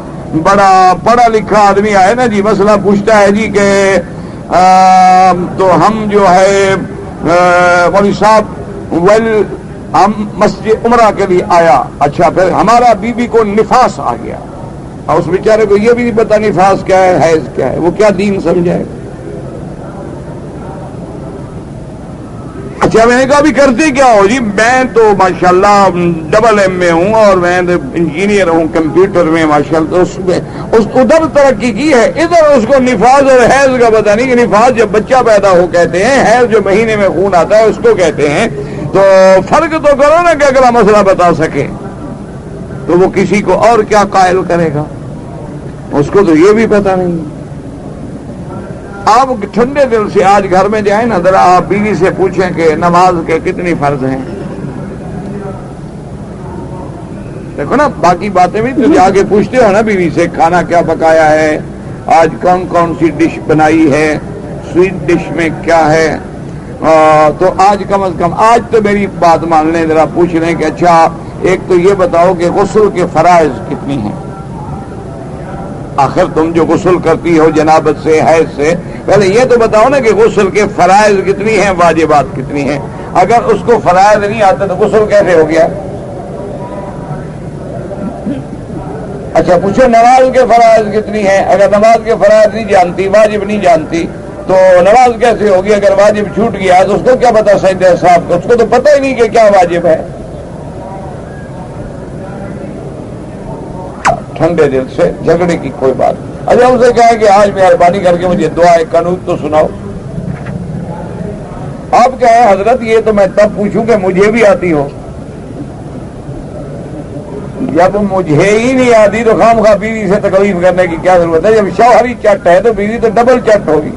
بڑا پڑھا لکھا آدمی آئے نا جی، مسئلہ پوچھتا ہے جی کہ تو ہم جو ہے مولوی صاحب ہم مسجد عمرہ کے لیے آیا، اچھا پھر ہمارا بیوی کو نفاس آ گیا، اور اس بیچارے کو یہ بھی نہیں پتا نفاس کیا ہے، حیض کیا ہے، وہ کیا دین سمجھائے؟ اچھا میں نے کہا بھی کرتے کیا ہو جی؟ میں تو ماشاءاللہ ڈبل ایم میں ہوں اور میں انجینئر ہوں کمپیوٹر میں ماشاءاللہ، اس ادھر ترقی کی ہے، ادھر اس کو نفاس اور حیض کا پتہ نہیں کہ نفاس جب بچہ پیدا ہو کہتے ہیں، حیض جو مہینے میں خون آتا ہے اس کو کہتے ہیں۔ تو فرق تو کرو نا کہ اگلا مسئلہ بتا سکے، تو وہ کسی کو اور کیا قائل کرے گا، اس کو تو یہ بھی پتہ نہیں۔ آپ ٹھنڈے دل سے آج گھر میں جائیں نا، ذرا آپ بیوی سے پوچھیں کہ نماز کے کتنی فرض ہیں، دیکھو نا باقی باتیں بھی تو جا کے پوچھتے ہو نا بیوی سے، کھانا کیا پکایا ہے، آج کون کون سی ڈش بنائی ہے، سویٹ ڈش میں کیا ہے، تو آج کم از کم آج تو میری بات مان لیں، ذرا پوچھ لیں کہ اچھا ایک تو یہ بتاؤ کہ غسل کے فرائض کتنی ہیں، آخر تم جو غسل کرتی ہو جنابت سے، حیض سے، پہلے یہ تو بتاؤ نا کہ غسل کے فرائض کتنی ہیں، واجبات کتنی ہیں۔ اگر اس کو فرائض نہیں آتا تو غسل کیسے ہو گیا؟ اچھا پوچھو نماز کے فرائض کتنی ہیں، اگر نماز کے فرائض نہیں جانتی، واجب نہیں جانتی، تو نماز کیسے ہوگی؟ اگر واجب چھوٹ گیا تو اس کو کیا پتا سجدہ صاحب کو، اس کو تو پتہ ہی نہیں کہ کیا واجب ہے۔ ٹھنڈے دل سے جھگڑے کی کوئی بات۔ اچھا ان سے کہا کہ آج مہربانی کر کے مجھے دعا قنوت تو سناؤ۔ آپ کہیں حضرت یہ تو میں تب پوچھوں کہ مجھے بھی آتی ہو، جب مجھے ہی نہیں آتی تو خام خواہ بیوی سے تکلیف کرنے کی کیا ضرورت ہے؟ جب شوہری چٹ ہے تو بیوی تو ڈبل چٹ ہوگی۔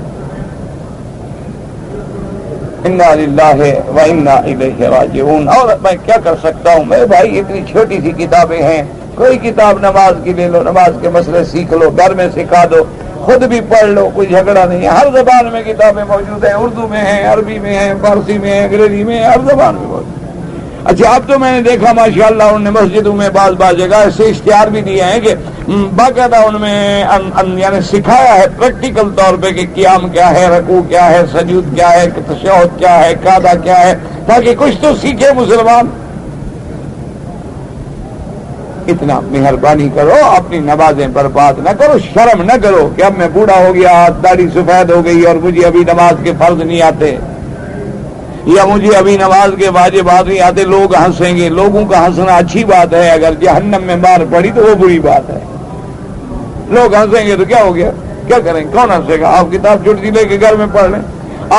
انا للہ و انا الیہ راجعون۔ اور میں کیا کر سکتا ہوں میرے بھائی، اتنی چھوٹی سی کتابیں ہیں، کوئی کتاب نماز کی لے لو، نماز کے مسئلے سیکھ لو، گھر میں سکھا دو، خود بھی پڑھ لو، کوئی جھگڑا نہیں ہے، ہر زبان میں کتابیں موجود ہیں، اردو میں ہیں، عربی میں ہیں، فارسی میں ہیں، انگریزی میں ہیں، ہر زبان میں موجود ہیں۔ اچھا اب تو میں نے دیکھا ماشاءاللہ انہوں نے مسجدوں میں بعض جگہ ایسے اشتہار بھی دیے ہیں کہ باقاعدہ ان میں یعنی سکھایا ہے پریکٹیکل طور پہ کہ قیام کیا ہے، رکوع کیا ہے، سجود کیا ہے، تشہد کیا ہے، قعدہ کیا ہے، تاکہ کچھ تو سیکھے مسلمان۔ اتنا مہربانی کرو، اپنی نمازیں برباد نہ کرو، شرم نہ کرو کہ اب میں بوڑھا ہو گیا، داڑھی سفید ہو گئی اور مجھے ابھی نماز کے فرض نہیں آتے، یا مجھے ابھی نماز کے واجبات نہیں آتے، لوگ ہنسیں گے۔ لوگوں کا ہنسنا اچھی بات ہے، اگر جہنم میں مار پڑی تو وہ بری بات ہے۔ لوگ ہنسیں گے تو کیا ہو گیا، کیا کریں گے، کون ہنسے گا؟ آپ کتاب چھٹی لے کے گھر میں پڑھ لیں،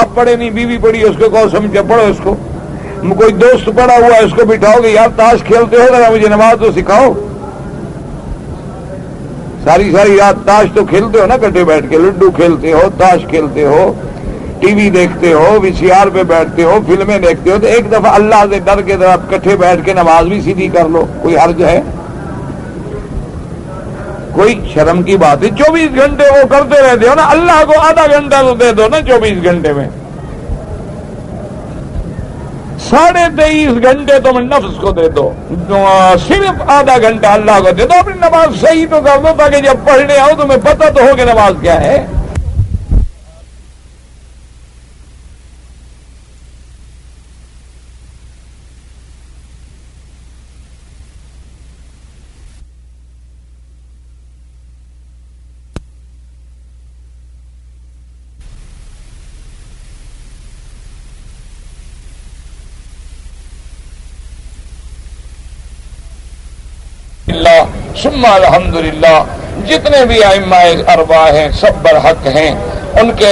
آپ پڑھے نہیں، بیوی پڑھی، اس کو کہو سمجھ کے پڑھو، اس کو کوئی دوست پڑھا ہوا ہے اس کو بٹھاؤ گے، یار تاش کھیلتے ہو ذرا مجھے نماز تو سکھاؤ۔ ساری رات تاش تو کھیلتے ہو نا، کٹھے بیٹھ کے لڈو کھیلتے ہو، تاش کھیلتے ہو، ٹی وی دیکھتے ہو، وی سی آر پہ بیٹھتے ہو، فلمیں دیکھتے ہو، تو ایک دفعہ اللہ سے ڈر کے ذرا کٹھے بیٹھ کے نماز بھی سیدھی کر لو، کوئی حرج ہے؟ کوئی شرم کی بات ہے؟ 24 گھنٹے وہ کرتے رہتے ہو نا، اللہ کو آدھا گھنٹہ تو دے دو نا 24 گھنٹے میں، 23.5 گھنٹے تم نفس کو دے دو، صرف آدھا گھنٹہ اللہ کو دے دو، اپنی نماز صحیح تو کر دو تاکہ جب پڑھنے آؤ تمہیں پتہ تو ہو کہ نماز کیا ہے۔ ثم الحمدللہ، جتنے بھی ائمہ اربعہ ہیں سب برحق ہیں، ان کے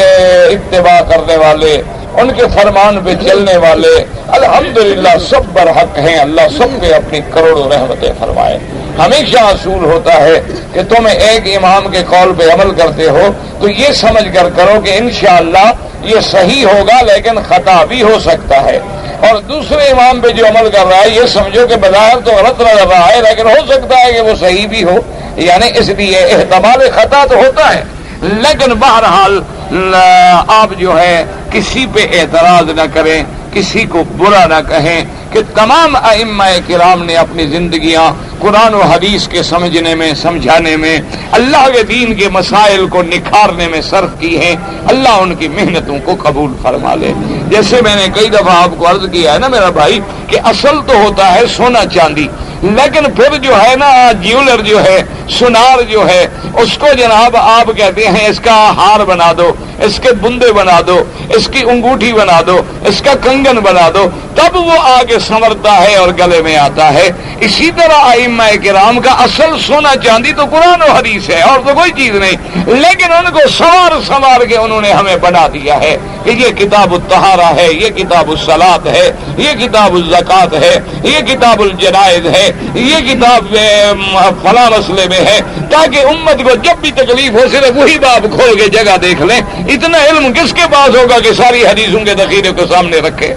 اتباع کرنے والے، ان کے فرمان پہ چلنے والے الحمدللہ سب برحق ہیں، اللہ سب پہ اپنی کروڑوں رحمتیں فرمائے۔ ہمیشہ اصول ہوتا ہے کہ تم ایک امام کے قول پہ عمل کرتے ہو تو یہ سمجھ کر کرو کہ انشاءاللہ یہ صحیح ہوگا لیکن خطا بھی ہو سکتا ہے، اور دوسرے امام پہ جو عمل کر رہا ہے یہ سمجھو کہ بظاہر تو غلط نظر رہا ہے لیکن ہو سکتا ہے کہ وہ صحیح بھی ہو، یعنی اس لیے احتمال خطا تو ہوتا ہے، لیکن بہرحال آپ جو ہے کسی پہ اعتراض نہ کریں، کسی کو برا نہ کہیں کہ تمام ائمہ کرام نے اپنی زندگیاں قرآن و حدیث کے سمجھنے میں، سمجھانے میں، اللہ کے دین کے مسائل کو نکھارنے میں صرف کی ہیں، اللہ ان کی محنتوں کو قبول فرما لے۔ جیسے میں نے کئی دفعہ آپ کو عرض کیا ہے نا میرا بھائی کہ اصل تو ہوتا ہے سونا چاندی، لیکن پھر جو ہے نا جیولر جو ہے، سونار جو ہے، اس کو جناب آپ کہتے ہیں اس کا ہار بنا دو، اس کے بندے بنا دو، اس کی انگوٹھی بنا دو، اس کا کنگن بنا دو، تب وہ آگے سنورتا ہے اور گلے میں آتا ہے۔ اسی طرح ائمہ کرام کا اصل سونا چاندی تو قرآن و حدیث ہے اور تو کوئی چیز نہیں، لیکن ان کو سنوار کے انہوں نے ہمیں بنا دیا ہے کہ یہ کتاب الطہارہ ہے، یہ کتاب الصلاۃ ہے، یہ کتاب الزکوٰۃ ہے، یہ کتاب الجنائز ہے، یہ کتاب فلاں مسئلے میں ہے، تاکہ امت کو جب بھی تکلیف ہو صرف وہی باب کھول کے جگہ دیکھ لیں۔ اتنا علم کس کے پاس ہوگا کہ ساری حدیثوں کے ذخیرے کو سامنے رکھے؟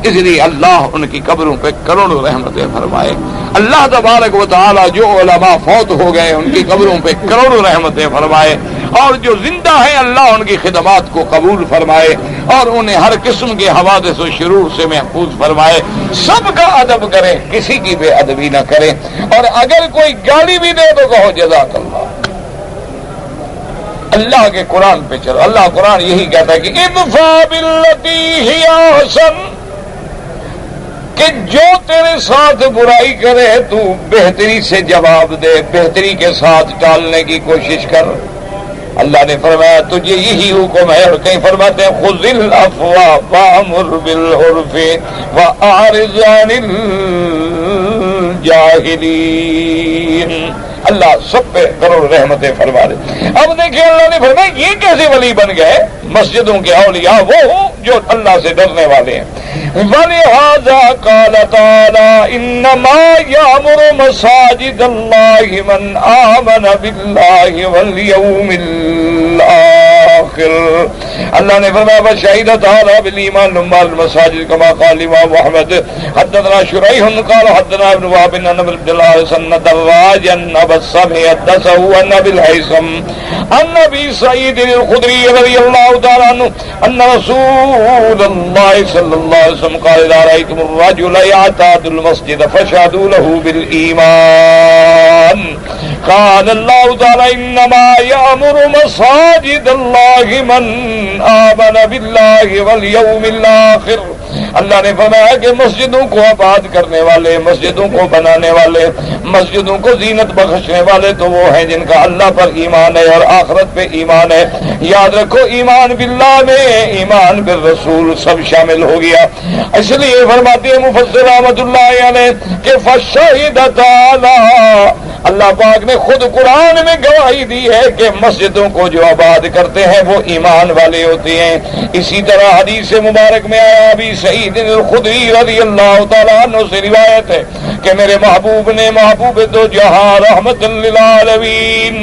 اس لیے اللہ ان کی قبروں پہ کروڑوں رحمتیں فرمائے۔ اللہ تبارک و تعالی جو علماء فوت ہو گئے ان کی قبروں پہ کروڑوں رحمتیں فرمائے، اور جو زندہ ہیں اللہ ان کی خدمات کو قبول فرمائے اور انہیں ہر قسم کے حوادث و شرور سے محفوظ فرمائے۔ سب کا ادب کریں، کسی کی بے ادبی نہ کریں، اور اگر کوئی گالی بھی دے تو کہو جزاک اللہ۔ اللہ کے قرآن پہ چلو، اللہ قرآن یہی کہتا ہے کہ ادفع باللتی ہی احسن، کہ جو تیرے ساتھ برائی کرے تو بہتری سے جواب دے، بہتری کے ساتھ ٹالنے کی کوشش کر۔ اللہ نے فرمایا تجھے یہی حکم ہے، اور کہیں فرماتے ہیں خذ العفو وامر بالعرف واعرض عن الجاہلین۔ اللہ سب پہ کروڑ رحمتیں فرما دے۔ اب دیکھیں اللہ نے فرمایا یہ کیسے ولی بن گئے؟ مسجدوں کے اولیاء وہ ہوں جو اللہ سے ڈرنے والے ہیں۔ وَلِهَذَا قَالَ تَعَالَى إِنَّمَا يَعْمُرُ مَسَاجِدَ اللَّهِ مَنْ آمَنَ بِاللَّهِ وَالْيَوْمِ الْآخِرِ الآخر. اللہ نے فرمایا وشهد تعالی بالایمان لما المساجد كما قال امام محمد حدثنا شريح قال حدثنا ابن وهب عن ابن عبد الله سن دراج عن ابي الصبح حدثه عن ابي الهيثم عن ابي سعيد الخدري رضي الله تعالى عنه ان رسول الله صلى الله عليه وسلم قال اذا رايتم الرجل يعتاد المسجد فاشهدوا له بالايمان. قال الله تعالى انما يأمر مساجد الله من آمن بالله واليوم الآخر. اللہ نے فرمایا کہ مسجدوں کو آباد کرنے والے، مسجدوں کو بنانے والے، مسجدوں کو زینت بخشنے والے تو وہ ہیں جن کا اللہ پر ایمان ہے اور آخرت پہ ایمان ہے. یاد رکھو ایمان باللہ میں ایمان بالرسول سب شامل ہو گیا. اس لیے فرماتے ہیں مفسر رحمۃ اللہ علیہ کہ فشہد تعالی، اللہ پاک نے خود قرآن میں گواہی دی ہے کہ مسجدوں کو جو آباد کرتے ہیں وہ ایمان والے ہوتے ہیں. اسی طرح حدیث مبارک میں آیا ابی سعید الخدری رضی اللہ تعالیٰ عنہ سے روایت ہے کہ میرے محبوب نے، محبوب دو جہاں رحمت للعالمین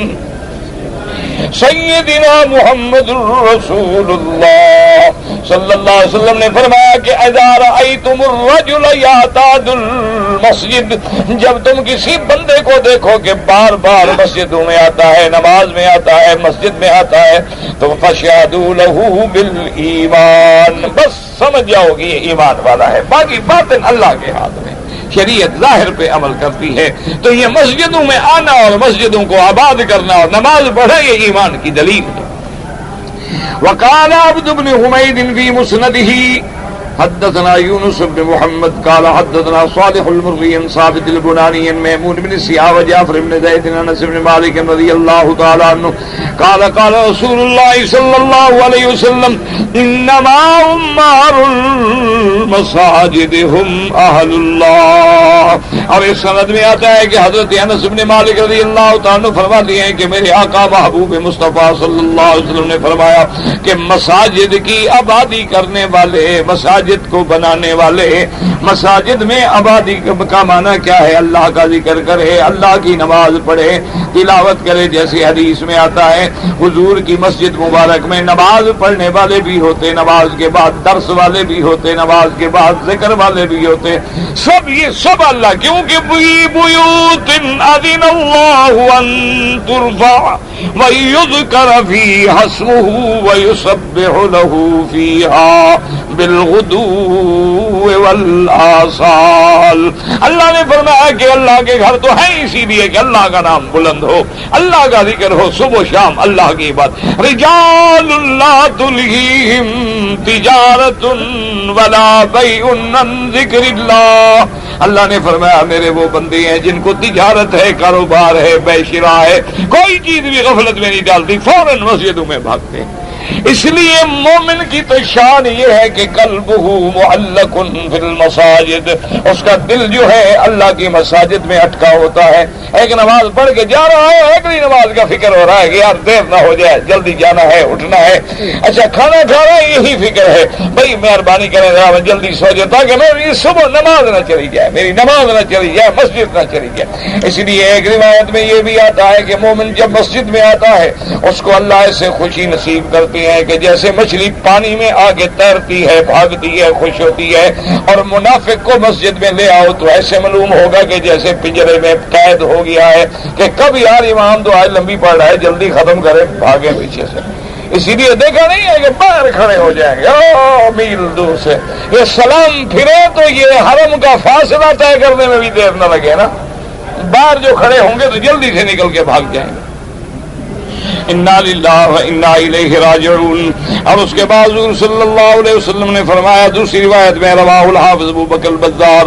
سیدنا محمد الرسول اللہ صلی اللہ علیہ وسلم نے فرمایا کہ اذا رأیتم الرجل یعتاد المسجد، جب تم کسی بندے کو دیکھو کہ بار بار مسجدوں میں آتا ہے، نماز میں آتا ہے، مسجد میں آتا ہے، تو فشہدوا لہ بالایمان، بس سمجھ جاؤ گی یہ ایمان والا ہے. باقی باطن اللہ کے ہاتھ میں، شریعت ظاہر پہ عمل کرتی ہے. تو یہ مسجدوں میں آنا اور مسجدوں کو آباد کرنا اور نماز پڑھنا یہ ایمان کی دلیل ہے. وقال عبد بن حمید فی مسندہ حدثنا یونس بن محمد قال حدثنا صالح المرغی عن ثابت البنانی عن میمون بن سیاح وجعفر بن زید عن انس بن مالک رضی اللہ تعالی عنہ قال قال رسول اللہ صلی اللہ علیہ وسلم انما عمار المساجد هم اہل اللہ. اور اس سند میں آتا ہے کہ حضرت انس بن مالک رضی اللہ تعالی عنہ فرماتے ہیں کہ میرے آقا محبوب مصطفیٰ صلی اللہ علیہ وسلم نے فرمایا کہ مساجد کی آبادی کرنے والے، مساجد کو بنانے والے، مساجد میں آبادی کا معنی کیا ہے؟ اللہ کا ذکر کرے، اللہ کی نماز پڑھے، تلاوت کرے. جیسے حدیث میں آتا ہے حضور کی مسجد مبارک میں نماز پڑھنے والے بھی ہوتے، نماز کے بعد درس والے بھی ہوتے، نماز کے بعد ذکر والے بھی ہوتے. سب یہ سب اللہ، کیونکہ بیوت اذن اللہ ان ترفع ویذکر فیہا اسمہ ویسبح لہ فیہا بالغدو والآصال. اللہ نے فرمایا کہ اللہ کے گھر تو ہے اسی لیے کہ اللہ کا نام بلند ہو، اللہ کا ذکر ہو، صبح و شام اللہ کی بات. رجال لا تلہیہم تجارت ولا بیع عن ذکر اللہ. اللہ نے فرمایا میرے وہ بندے ہیں جن کو تجارت ہے، کاروبار ہے، بے شراء ہے، کوئی چیز بھی غفلت میں نہیں ڈالتی، فوراً مسجدوں میں بھاگتے ہیں. اس لیے مومن کی تو شان یہ ہے کہ قلبہ معلق فی المساجد، اس کا دل جو ہے اللہ کی مساجد میں اٹکا ہوتا ہے. ایک نماز پڑھ کے جا رہا ہے، ایک ہی نماز کا فکر ہو رہا ہے کہ یار دیر نہ ہو جائے، جلدی جانا ہے، اٹھنا ہے. اچھا کھانا کھا رہا ہے، یہی فکر ہے بھائی مہربانی کریں ذرا میں جلدی سو جاؤں تاکہ میری صبح نماز نہ چلی جائے، میری نماز نہ چلی جائے، مسجد نہ چلی جائے. اس لیے ایک روایت میں یہ بھی آتا ہے کہ مومن جب مسجد میں آتا ہے اس کو اللہ ایسے خوشی نصیب کرتی ہے کہ جیسے مچھلی پانی میں آگے تیرتی ہے، بھاگتی ہے، خوش ہوتی ہے. اور منافق کو مسجد میں لے آؤ تو ایسے معلوم ہوگا کہ جیسے پنجرے میں قید ہو گیا ہے کہ کب یار امام تو آج لمبی پڑ رہا ہے، جلدی ختم کرے، بھاگے پیچھے سے. اسی لیے دیکھا نہیں ہے کہ باہر کھڑے ہو جائیں گے میل دور سے، یہ سلام پھرے تو یہ حرم کا فاصلہ طے کرنے میں بھی دیر نہ لگے نا. باہر جو کھڑے ہوں گے تو جلدی سے نکل کے بھاگ جائیں گے. انا للہ و انا الیہ راجعون. اور اس کے بعد حضور صلی اللہ علیہ وسلم نے فرمایا دوسری روایت میں رواہ الحافظ ابو بکر البزار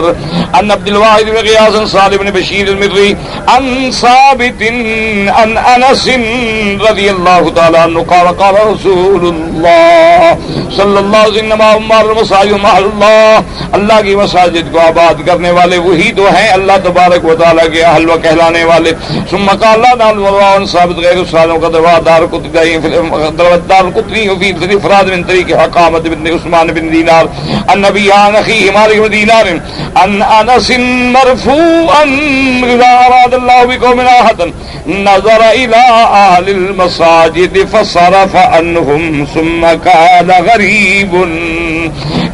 ان عبد الواحد بن غیاث صالح بن بشیر المری ان ثابت ان انس رضی اللہ تعالی عنہ قال قال رسول اللہ صلی اللہ علیہ وسلم عمار المساجد محل اللہ. اللہ کی مساجد کو آباد کرنے والے وہی تو ہیں اللہ تبارک و تعالی کے اہل و کہلانے والے. ثم قال لا نعلم وراء ثابت غیر صالح کا دار قطنی فی افراد من طریق حقامت بن عثمان بن دینار النبی عن اخیہ مالک بن دینار ان انس مرفوعا اذا أراد الله بقوم أحدا نظر إلى أهل المساجد فصرف عنهم ثم قال غریب.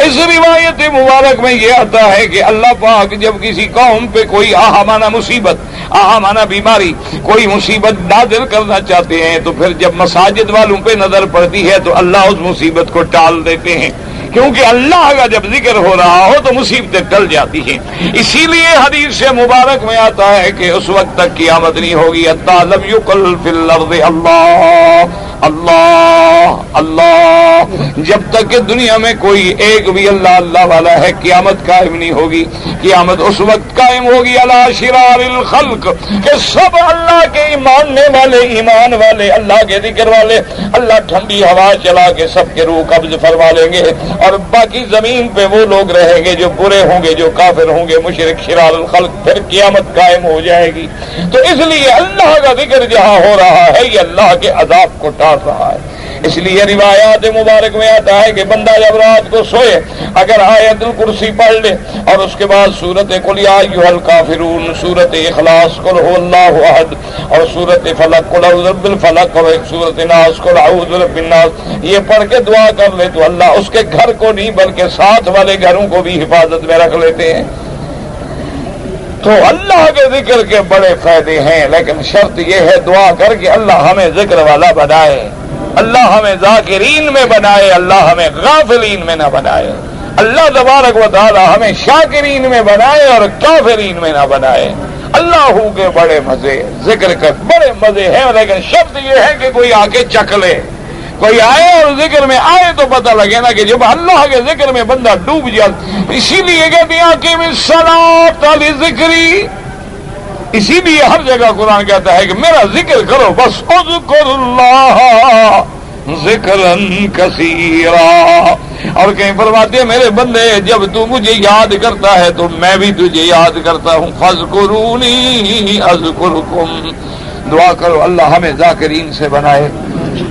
اس روایت مبارک میں یہ آتا ہے کہ اللہ پاک جب کسی قوم پہ کوئی آہمانہ مصیبت، آہمانہ بیماری، کوئی مصیبت نازل کرنا چاہتے ہیں تو پھر جب مساجد والوں پہ نظر پڑتی ہے تو اللہ اس مصیبت کو ٹال دیتے ہیں، کیونکہ اللہ کا جب ذکر ہو رہا ہو تو مصیبتیں ٹل جاتی ہیں. اسی لیے حدیث سے مبارک میں آتا ہے کہ اس وقت تک قیامت نہیں ہوگی حتی لم یقل فی الارض اللہ اللہ اللہ، جب تک کہ دنیا میں کوئی ایک بھی اللہ اللہ والا ہے قیامت قائم نہیں ہوگی. قیامت اس وقت قائم ہوگی علی شرار الخلق کہ سب اللہ کے ماننے والے، ایمان والے، اللہ کے ذکر والے، اللہ ٹھنڈی ہوا چلا کے سب کے روح قبض فرما لیں گے، اور باقی زمین پہ وہ لوگ رہیں گے جو برے ہوں گے، جو کافر ہوں گے، مشرک شرار الخلق. پھر قیامت قائم ہو جائے گی. تو اس لیے اللہ کا ذکر جہاں ہو رہا ہے یہ اللہ کے عذاب کو ٹال رہا ہے. اس لیے روایات مبارک میں آتا ہے کہ بندہ جب رات کو سوئے اگر آیت الکرسی پڑھ لے اور اس کے بعد سورت قل یا ایھا الکافرون، سورت اخلاص قل ھو اللہ احد، اور سورت فلق قل اعوذ برب الفلق، اور سورت ناس قل اعوذ برب الناس، یہ پڑھ کے دعا کر لے تو اللہ اس کے گھر کو نہیں بلکہ ساتھ والے گھروں کو بھی حفاظت میں رکھ لیتے ہیں. تو اللہ کے ذکر کے بڑے فائدے ہیں، لیکن شرط یہ ہے دعا کر کے اللہ ہمیں ذکر والا بنائے، اللہ ہمیں ذاکرین میں بنائے، اللہ ہمیں غافلین میں نہ بنائے. اللہ تبارک و تعالی ہمیں شاکرین میں بنائے اور کافرین میں نہ بنائے. اللہ کے بڑے مزے، ذکر کے بڑے مزے ہیں، لیکن شرط یہ ہے کہ کوئی آ کے چکھ لے. کوئی آئے اور ذکر میں آئے تو پتہ لگے نا کہ جب اللہ کے ذکر میں بندہ ڈوب جائے. اسی لیے کہتے ہیں کہ الصلاۃ لذکری، اسی لیے ہر جگہ قرآن کہتا ہے کہ میرا ذکر کرو بس، اذکر اللہ ذکرا کثیرا. اور کہیں فرماتے ہیں میرے بندے جب تو مجھے یاد کرتا ہے تو میں بھی تجھے یاد کرتا ہوں. فاذکرونی اذکرکم. دعا کرو اللہ ہمیں ذاکرین سے بنائے،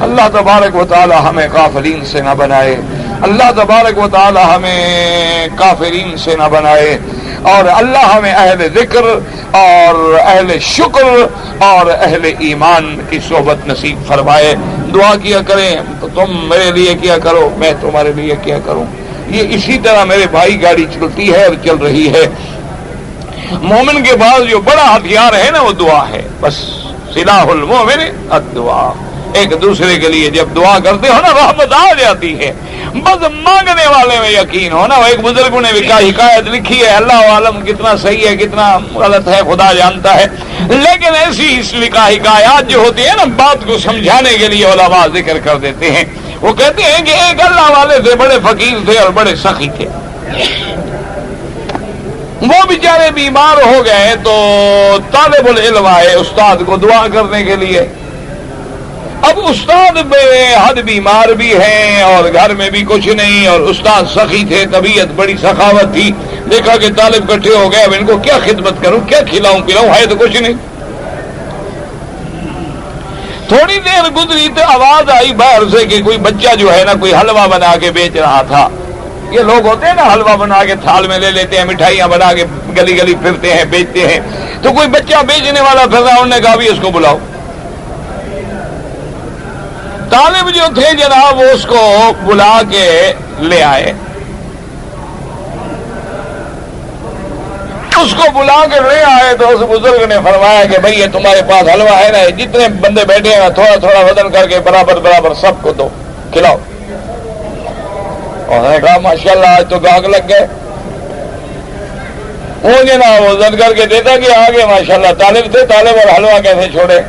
اللہ تبارک و تعالی ہمیں غافلین سے نہ بنائے، اللہ تبارک و تعالی ہمیں کافرین سے نہ بنائے، اور اللہ ہمیں اہل ذکر اور اہل شکر اور اہل ایمان کی صحبت نصیب فرمائے. دعا کیا کریں تو تم میرے لیے کیا کرو، میں تمہارے لیے کیا کروں. یہ اسی طرح میرے بھائی گاڑی چلتی ہے اور چل رہی ہے. مومن کے پاس جو بڑا ہتھیار ہے نا وہ دعا ہے. بس سلاح المومن الدعا. ایک دوسرے کے لیے جب دعا کرتے ہو نا رحمت آ جاتی ہے. بس مانگنے والے میں یقین ہو نا. ایک بزرگوں نے بھی حکایت لکھی ہے، اللہ عالم کتنا صحیح ہے کتنا غلط ہے خدا جانتا ہے، لیکن ایسی حکایات جو ہوتی ہے نا بات کو سمجھانے کے لیے علماء ذکر کر دیتے ہیں. وہ کہتے ہیں کہ ایک اللہ والے تھے، بڑے فقیر تھے اور بڑے سخی تھے. وہ بیچارے بیمار ہو گئے تو طالب العلم آئے استاد کو دعا کرنے کے لیے. اب استاد بے حد بیمار بھی ہیں اور گھر میں بھی کچھ نہیں، اور استاد سخی تھے، طبیعت بڑی سخاوت تھی. دیکھا کہ طالب اکٹھے ہو گئے، اب ان کو کیا خدمت کروں، کیا کھلاؤں پلاؤں، ہے تو کچھ نہیں. تھوڑی دیر گزری تو آواز آئی باہر سے کہ کوئی بچہ جو ہے نا کوئی حلوہ بنا کے بیچ رہا تھا. یہ لوگ ہوتے ہیں نا حلوہ بنا کے تھال میں لے لیتے ہیں، مٹھائیاں بنا کے گلی گلی پھرتے ہیں بیچتے ہیں. تو کوئی بچہ بیچنے والا پھر رہا، انہوں نے کہا بھی اس کو بلاؤ. طالب جو تھے جناب وہ اس کو بلا کے لے آئے. اس کو بلا کے لے آئے تو اس بزرگ نے فرمایا کہ بھئی یہ تمہارے پاس حلوہ ہے نا، جتنے بندے بیٹھے ہیں تھوڑا تھوڑا وزن کر کے برابر برابر سب کو دو، کھلاؤ. اور نے کہا ماشاءاللہ آج تو گاہک لگ گئے. وہ جناب وزن کر کے دیتا کہ آگے ماشاءاللہ طالب تھے، طالب اور حلوہ کیسے چھوڑے.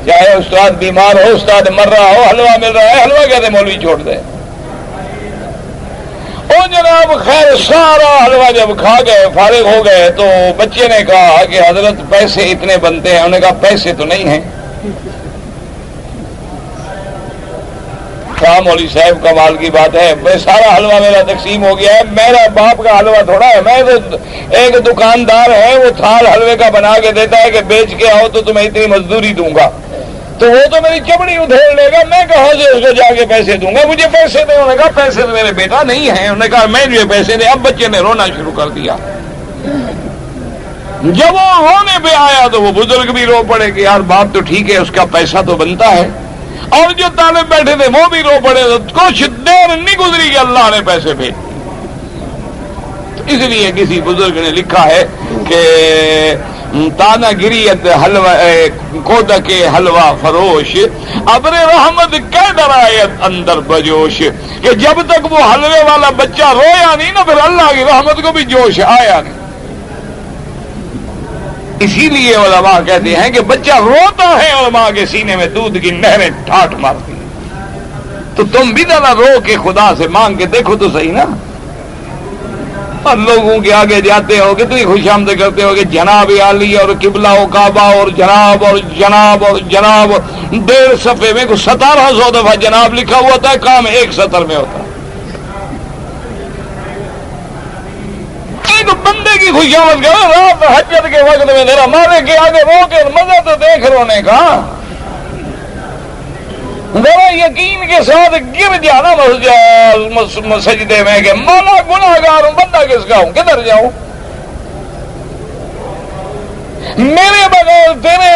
چاہے استاد بیمار ہو، استاد مر رہا ہو، حلوہ مل رہا ہے، حلوہ کہتے مولوی چھوڑ دے. او جناب خیر سارا حلوہ جب کھا گئے فارغ ہو گئے تو بچے نے کہا کہ حضرت پیسے اتنے بنتے ہیں. انہوں نے کہا پیسے تو نہیں ہیں. کہا مولوی صاحب کمال کی بات ہے، سارا حلوہ میرا تقسیم ہو گیا ہے، میرا باپ کا حلوہ تھوڑا ہے. میں تو ایک دکاندار ہے وہ تھال حلوے کا بنا کے دیتا ہے کہ بیچ کے آؤ تو تمہیں اتنی مزدوری دوں گا. تو وہ تو میری چمڑی ادھیڑ لے گا، میں کہاں سے اس کو جا کے پیسے دوں گا، مجھے پیسے دے. انہوں نے کہا پیسے تو میرے بیٹا نہیں ہیں. انہوں نے کہا میں جو پیسے دے. اب بچے نے رونا شروع کر دیا. جب وہ رونے پہ آیا تو وہ بزرگ بھی رو پڑے کہ یار بات تو ٹھیک ہے، اس کا پیسہ تو بنتا ہے، اور جو طالب بیٹھے تھے وہ بھی رو پڑے، تو کچھ دیر نہیں گزری کہ اللہ نے پیسے بھیج۔ اس لیے کسی بزرگ نے لکھا ہے کہ تانا گریت حلوہ کودا کے حلوہ فروش ابر رحمت کے درایت اندر بجوش، کہ جب تک وہ حلوے والا بچہ رویا نہیں نا، پھر اللہ کی رحمت کو بھی جوش آیا نہیں۔ اسی لیے علماء کہتے ہیں کہ بچہ روتا ہے اور ماں کے سینے میں دودھ کی نہریں ٹھاٹ مارتی، تو تم بھی ذرا رو کے خدا سے مانگ کے دیکھو تو صحیح نا۔ اور لوگوں کے آگے جاتے ہو کتنی خوش آمدید کرتے ہو کہ جناب عالی اور قبلہ و کعبہ اور جناب اور جناب اور جناب، 1.5 صفحے میں 1700 دفعہ جناب لکھا ہوا ہوتا ہے، کام 1 سطر میں ہوتا ہے۔ ایک بندے کی خوش آمد کرو رات حجت کے وقت میں ذرا مارے کے آگے رو کے مزہ تو دیکھ رونے کا، ذرا یقین کے ساتھ گر جانا سجدے میں کہ مولا گناہگار ہوں، بندہ کس کا ہوں، کدھر جاؤں، میرے بغیر تیرے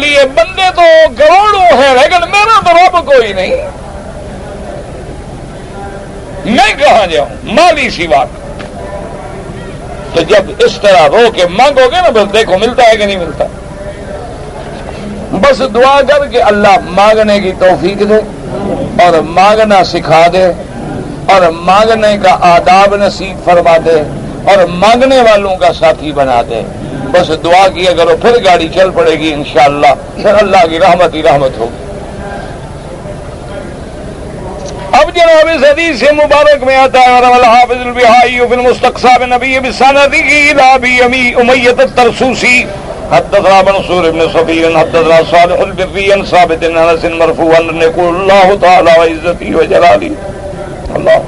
لیے بندے تو کروڑوں ہیں لیکن میرا تو رب کوئی نہیں، میں کہاں جاؤں مالی سوا۔ تو جب اس طرح رو کے مانگو گے نا، بس دیکھو ملتا ہے کہ نہیں ملتا۔ بس دعا کر کے اللہ مانگنے کی توفیق دے اور مانگنا سکھا دے اور مانگنے کا آداب نصیب فرما دے اور مانگنے والوں کا ساتھی بنا دے۔ بس دعا کیا کرو، پھر گاڑی چل پڑے گی انشاءاللہ، پھر اللہ کی رحمت ہی رحمت ہوگی۔ اب جناب اس حدیث سے مبارک میں آتا ہے، اور الحافظ البہائی فی المستقصى بالنبی بسندہ الی ابی امیۃ الترسوسی حدثنا منصور بن صفی حدثنا صالح البری عن ثابت بن انس مرفوعا يقول الله تعالى وعزتي وجلالي الله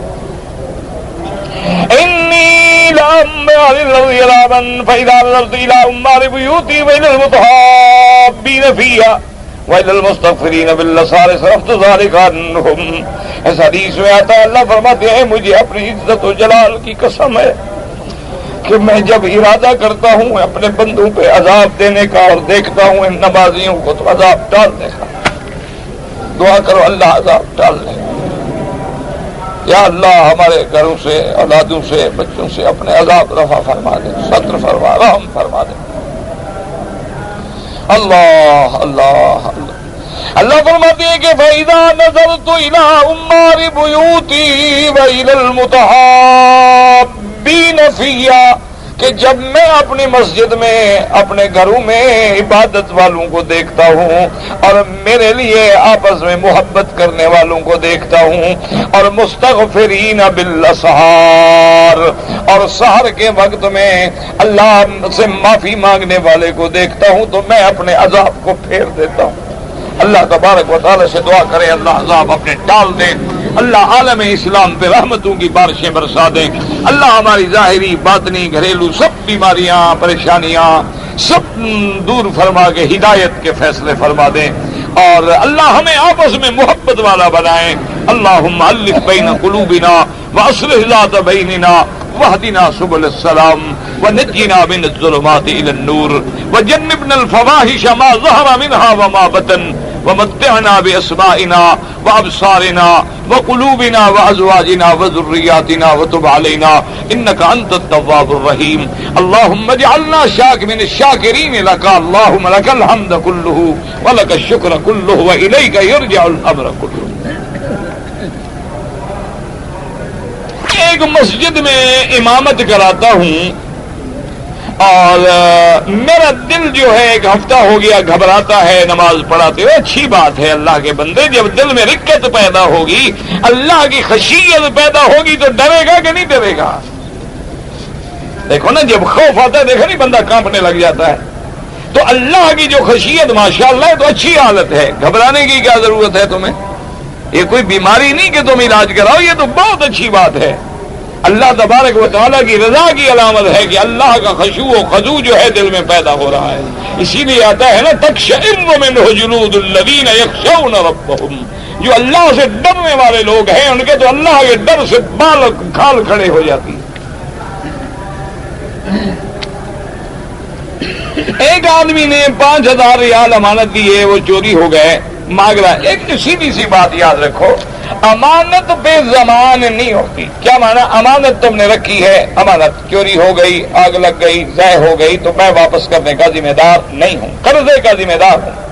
انی لأمر الذی لابن فإذا نظرت إلى عمار بيوتي وإلى المتحابين فيها وإلى المستغفرين بالأسحار صرفت ذلك عنهم۔ اس حدیث میں آتا ہے اللہ فرماتے ہیں مجھے اپنی عزت و جلال کی قسم ہے کہ میں جب ارادہ کرتا ہوں اپنے بندوں پہ عذاب دینے کا اور دیکھتا ہوں ان نمازیوں کو تو عذاب ٹالنے کا۔ دعا کرو اللہ عذاب ٹالنے کا۔ یا اللہ ہمارے گھروں سے، اولادوں سے، بچوں سے اپنے عذاب رفع فرما دے، ستر فرما، رحم فرما دے۔ اللہ اللہ اللہ اللہ فرماتے ہیں کہ فَإِذَا نَظَرْتُ إِلَىٰ عُمَّارِ بُيُوتِي وَإِلَى الْمُتَحَابِّينَ فِيهَا، کہ جب میں اپنی مسجد میں اپنے گھروں میں عبادت والوں کو دیکھتا ہوں اور میرے لیے آپس میں محبت کرنے والوں کو دیکھتا ہوں اور مستغفرین بالاسحار اور سحر کے وقت میں اللہ سے معافی مانگنے والے کو دیکھتا ہوں تو میں اپنے عذاب کو پھیر دیتا ہوں۔ اللہ تبارک و تعالی سے دعا کرے اللہ عذاب اپنے ٹال دے، اللہ عالم اسلام پہ رحمتوں کی بارشیں برسا دیں، اللہ ہماری ظاہری باطنی گھریلو سب بیماریاں پریشانیاں سب دور فرما کے ہدایت کے فیصلے فرما دیں، اور اللہ ہمیں آپس میں محبت والا بنائیں۔ اللہم الف بین قلوبنا واصلح ذات بیننا واہدنا سبل السلام ونجنا من الظلمات الى النور وجنبنا الفواحش ما ظهر منها وما بطن ومتعنا بأسمائنا وأبصارنا وقلوبنا وأزواجنا وذرياتنا وتب علينا إنك أنت التواب الرحيم۔ اللهم اجعلنا من الشاكرين لك، اللهم لك الحمد كله ولك الشكر كله وإليك يرجع الأمر كله۔ ایک مسجد میں امامت کراتا ہوں اور میرا دل جو ہے ایک ہفتہ ہو گیا گھبراتا ہے نماز پڑھاتے ہوئے۔ اچھی بات ہے اللہ کے بندے، جب دل میں رکت پیدا ہوگی، اللہ کی خشیت پیدا ہوگی تو ڈرے گا کہ نہیں ڈرے گا؟ دیکھو نا جب خوف آتا ہے، دیکھو نہیں بندہ کانپنے لگ جاتا ہے۔ تو اللہ کی جو خشیت ماشاءاللہ ہے تو اچھی حالت ہے، گھبرانے کی کیا ضرورت ہے تمہیں؟ یہ کوئی بیماری نہیں کہ تم علاج کراؤ، یہ تو بہت اچھی بات ہے۔ اللہ تبارک و تعالیٰ کی رضا کی علامت ہے کہ اللہ کا خشوع و خضوع جو ہے دل میں پیدا ہو رہا ہے۔ اسی لیے آتا ہے نا تقشعر منہ جلود الذین یخشون ربہم، جو اللہ سے ڈرنے والے لوگ ہیں ان کے تو اللہ کے ڈر سے بال کھال کھڑے ہو جاتی۔ ایک آدمی نے 5,000 ریال امانت دی ہے، وہ چوری ہو گئے، مانگ رہا ہے۔ ایک سیدھی سی بات یاد رکھو، امانت بے زمان نہیں ہوتی۔ کیا مانا؟ امانت تم نے رکھی ہے، امانت چوری ہو گئی، آگ لگ گئی، ضائع ہو گئی تو میں واپس کرنے کا ذمہ دار نہیں ہوں، قرضے کا ذمہ دار ہوں۔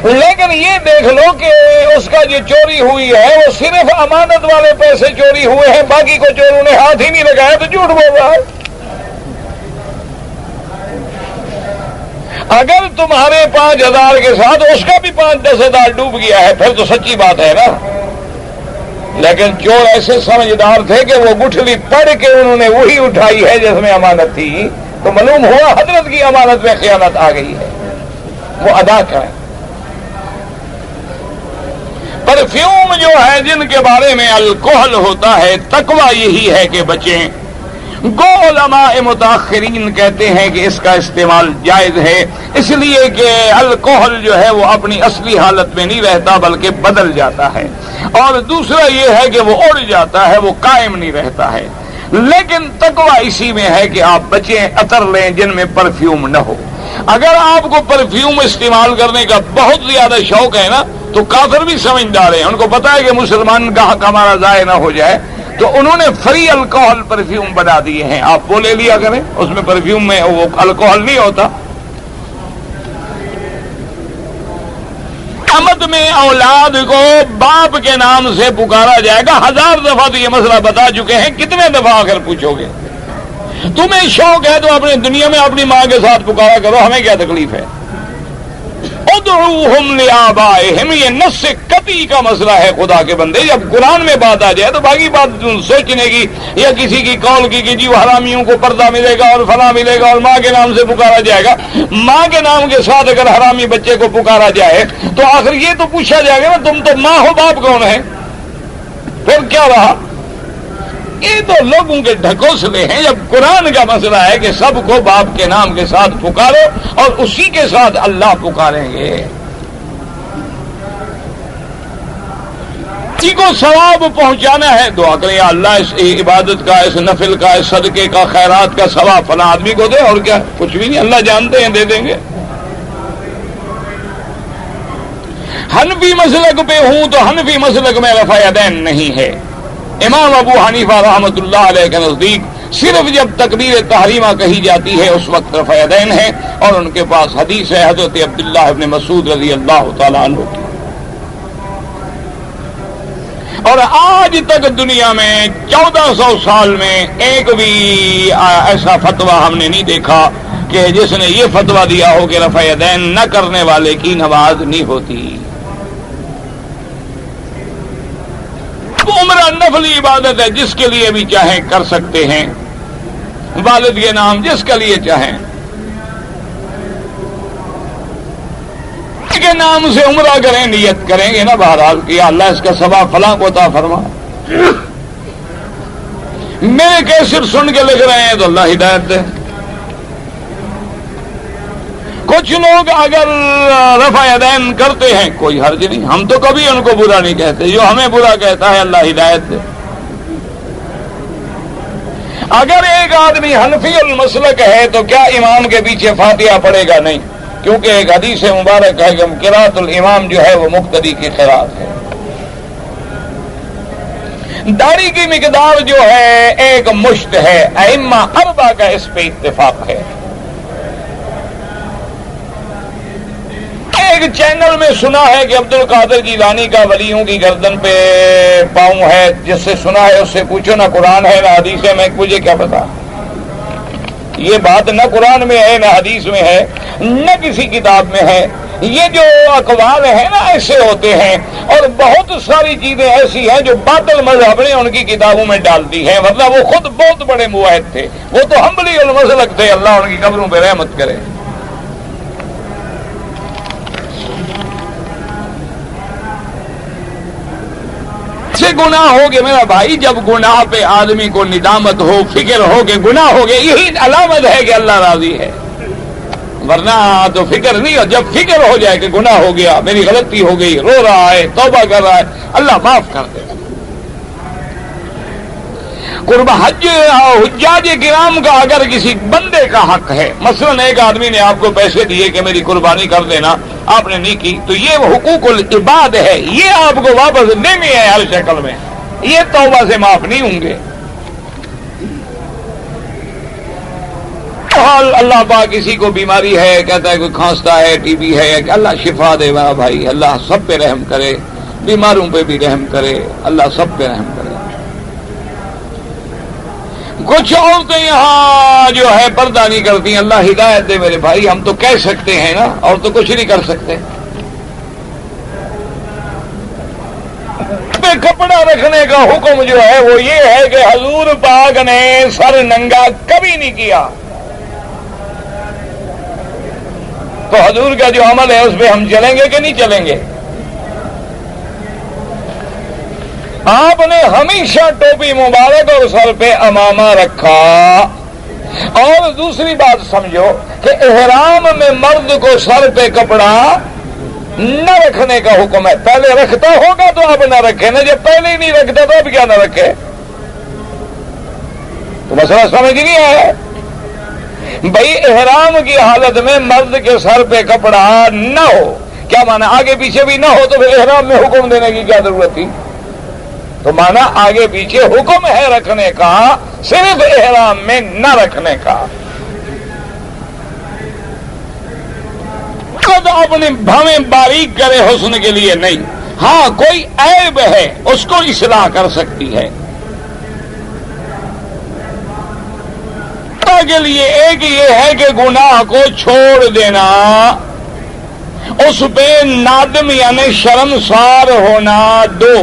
لیکن یہ دیکھ لو کہ اس کا جو چوری ہوئی ہے وہ صرف امانت والے پیسے چوری ہوئے ہیں، باقی کو چوروں نے ہاتھ ہی نہیں لگایا تو جھوٹ بول رہا ہے۔ اگر تمہارے 5,000 کے ساتھ اس کا بھی 5-10,000 ڈوب گیا ہے پھر تو سچی بات ہے نا۔ لیکن چور ایسے سمجھدار تھے کہ وہ گٹھلی پڑھ کے انہوں نے وہی اٹھائی ہے جس میں امانت تھی، تو معلوم ہوا حضرت کی امانت میں خیانت آ گئی ہے، وہ ادا کریں۔ پرفیوم جو ہے جن کے بارے میں الکحل ہوتا ہے، تقویٰ یہی ہے کہ بچیں۔ گو علماء متاخرین کہتے ہیں کہ اس کا استعمال جائز ہے، اس لیے کہ الکحل جو ہے وہ اپنی اصلی حالت میں نہیں رہتا بلکہ بدل جاتا ہے، اور دوسرا یہ ہے کہ وہ اڑ جاتا ہے، وہ قائم نہیں رہتا ہے۔ لیکن تقویٰ اسی میں ہے کہ آپ بچیں، عطر لیں جن میں پرفیوم نہ ہو۔ اگر آپ کو پرفیوم استعمال کرنے کا بہت زیادہ شوق ہے نا تو کافر بھی سمجھدار ہیں، ان کو پتا ہے کہ مسلمان کا حق ہمارا ضائع نہ ہو جائے، تو انہوں نے فری الکوہل پرفیوم بنا دیے ہیں، آپ وہ لے لیا کریں، اس میں پرفیوم میں وہ الکوہل نہیں ہوتا۔ قیامت میں اولاد کو باپ کے نام سے پکارا جائے گا، 1000 دفعہ تو یہ مسئلہ بتا چکے ہیں، کتنے دفعہ اگر پوچھو گے؟ تمہیں شوق ہے تو اپنے دنیا میں اپنی ماں کے ساتھ پکارا کرو، ہمیں کیا تکلیف ہے؟ ادعوہم لآبائہم، یہ نص قطعی کا مسئلہ ہے خدا کے بندے۔ جب قرآن میں بات آ جائے تو باقی بات سوچنے کی یا کسی کی قول کی کہ جی وہ حرامیوں کو پردہ ملے گا اور فلاں ملے گا اور ماں کے نام سے پکارا جائے گا، ماں کے نام کے ساتھ اگر حرامی بچے کو پکارا جائے تو آخر یہ تو پوچھا جائے گا نا تم تو ماں ہو، باپ کون ہے؟ پھر کیا رہا؟ یہ تو لوگوں کے ڈھکوسلے ہیں۔ جب قرآن کا مسئلہ ہے کہ سب کو باپ کے نام کے ساتھ پکارو اور اسی کے ساتھ اللہ پکاریں گے، کسی کو ثواب پہنچانا ہے دعا کریں یا اللہ اس عبادت کا، اس نفل کا، اس صدقے کا، خیرات کا ثواب فلاں آدمی کو دے، اور کیا؟ کچھ بھی نہیں، اللہ جانتے ہیں دے دیں گے۔ حنفی مسلک پہ ہوں تو حنفی مسلک میں رفع یدین نہیں ہے۔ امام ابو حنیفہ رحمۃ اللہ علیہ کے نزدیک صرف جب تکبیر تحریمہ کہی جاتی ہے اس وقت رفع یدین ہے، اور ان کے پاس حدیث ہے حضرت عبداللہ ابن مسعود رضی اللہ تعالیٰ عنہ کی۔ اور آج تک دنیا میں 1400 سال میں ایک بھی ایسا فتویٰ ہم نے نہیں دیکھا کہ جس نے یہ فتویٰ دیا ہو کہ رفع یدین نہ کرنے والے کی نماز نہیں ہوتی۔ عمرہ نفلی عبادت ہے، جس کے لیے بھی چاہیں کر سکتے ہیں، والد کے نام جس کے لیے چاہیں کے نام سے عمرہ کریں، نیت کریں گے نا بہرحال کہ اللہ اس کا ثواب فلاں کو عطا فرما۔ میرے کیسر سن کے لکھ رہے ہیں تو اللہ ہدایت دے۔ کچھ لوگ اگر رفع یدین کرتے ہیں کوئی حرج نہیں، ہم تو کبھی ان کو برا نہیں کہتے، جو ہمیں برا کہتا ہے اللہ ہدایت دے۔ اگر ایک آدمی حنفی المسلک ہے تو کیا امام کے پیچھے فاتحہ پڑھے گا؟ نہیں، کیونکہ ایک حدیث مبارک ہے کہ قراءۃ الامام جو ہے وہ مقتدی کی قراءت ہے۔ داڑھی کی مقدار جو ہے ایک مشت ہے، ائمہ اربعہ کا اس پہ اتفاق ہے۔ ایک چینل میں سنا ہے کہ عبد القادر جیلانی کا ولیوں کی گردن پہ پاؤں ہے، جس سے سنا ہے اس سے پوچھو، نہ قرآن ہے نہ حدیث ہے، میں مجھے کیا پتا؟ یہ بات نہ قرآن میں ہے نہ حدیث میں ہے نہ کسی کتاب میں ہے۔ یہ جو اقوال ہیں نا ایسے ہوتے ہیں، اور بہت ساری چیزیں ایسی ہیں جو باطل مذہب نے ان کی کتابوں میں ڈال دی ہیں، مطلب وہ خود بہت بڑے موحد تھے، وہ تو حنبلی المسلک تھے، اللہ ان کی قبروں پہ رحمت کرے۔ سے گناہ ہو گئے میرا بھائی، جب گناہ پہ آدمی کو ندامت ہو، فکر ہو کہ گناہ ہو گئے، یہی علامت ہے کہ اللہ راضی ہے، ورنہ تو فکر نہیں ہو۔ جب فکر ہو جائے کہ گناہ ہو گیا، میری غلطی ہو گئی، رو رہا ہے، توبہ کر رہا ہے، اللہ معاف کر دے۔ حجاج کرام کا اگر کسی بندے کا حق ہے، مثلا ایک آدمی نے آپ کو پیسے دیے کہ میری قربانی کر دینا، آپ نے نہیں کی، تو یہ حقوق العباد ہے، یہ آپ کو واپس دینے ہے ہر شکل میں، یہ توبہ سے معاف نہیں ہوں گے۔ اللہ پاک کسی کو بیماری ہے، کہتا ہے کوئی کھانستا ہے، ٹی بی ہے، کہ اللہ شفا دے میرا بھائی، اللہ سب پہ رحم کرے، بیماروں پہ بھی رحم کرے، اللہ سب پہ رحم کرے۔ کچھ عورتیں یہاں جو ہے پردہ نہیں کرتی، اللہ ہدایت دے میرے بھائی، ہم تو کہہ سکتے ہیں نا، اور تو کچھ نہیں کر سکتے۔ پہ کپڑا رکھنے کا حکم جو ہے وہ یہ ہے کہ حضور پاک نے سر ننگا کبھی نہیں کیا، تو حضور کا جو عمل ہے اس پہ ہم چلیں گے کہ نہیں چلیں گے؟ آپ نے ہمیشہ ٹوپی مبارک اور سر پہ امامہ رکھا۔ اور دوسری بات سمجھو کہ احرام میں مرد کو سر پہ کپڑا نہ رکھنے کا حکم ہے، پہلے رکھتا ہوگا تو اب نہ رکھے نا، جب پہلے ہی نہیں رکھتا تو اب کیا نہ رکھے؟ تو مسئلہ سمجھ نہیں آیا؟ بھائی احرام کی حالت میں مرد کے سر پہ کپڑا نہ ہو، کیا معنی آگے پیچھے بھی نہ ہو تو پھر احرام میں حکم دینے کی کیا ضرورت تھی؟ تو معنی آگے پیچھے حکم ہے رکھنے کا، صرف احرام میں نہ رکھنے کا۔ خود اپنے بھویں باریک کرے حسن کے لیے نہیں، ہاں کوئی عیب ہے اس کو اصلاح کر سکتی ہے کے لیے۔ ایک یہ ہے کہ گناہ کو چھوڑ دینا، اس پہ نادم یعنی شرمسار ہونا، دو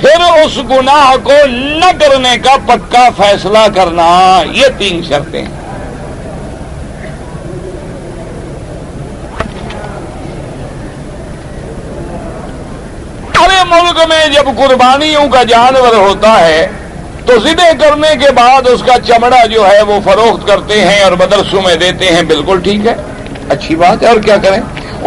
پھر اس گناہ کو نہ کرنے کا پکا فیصلہ کرنا، یہ تین شرطیں ہیں۔ ہمارے ملک میں جب قربانیوں کا جانور ہوتا ہے تو ذبح کرنے کے بعد اس کا چمڑا جو ہے وہ فروخت کرتے ہیں اور مدرسوں میں دیتے ہیں، بالکل ٹھیک ہے، اچھی بات ہے، اور کیا کریں؟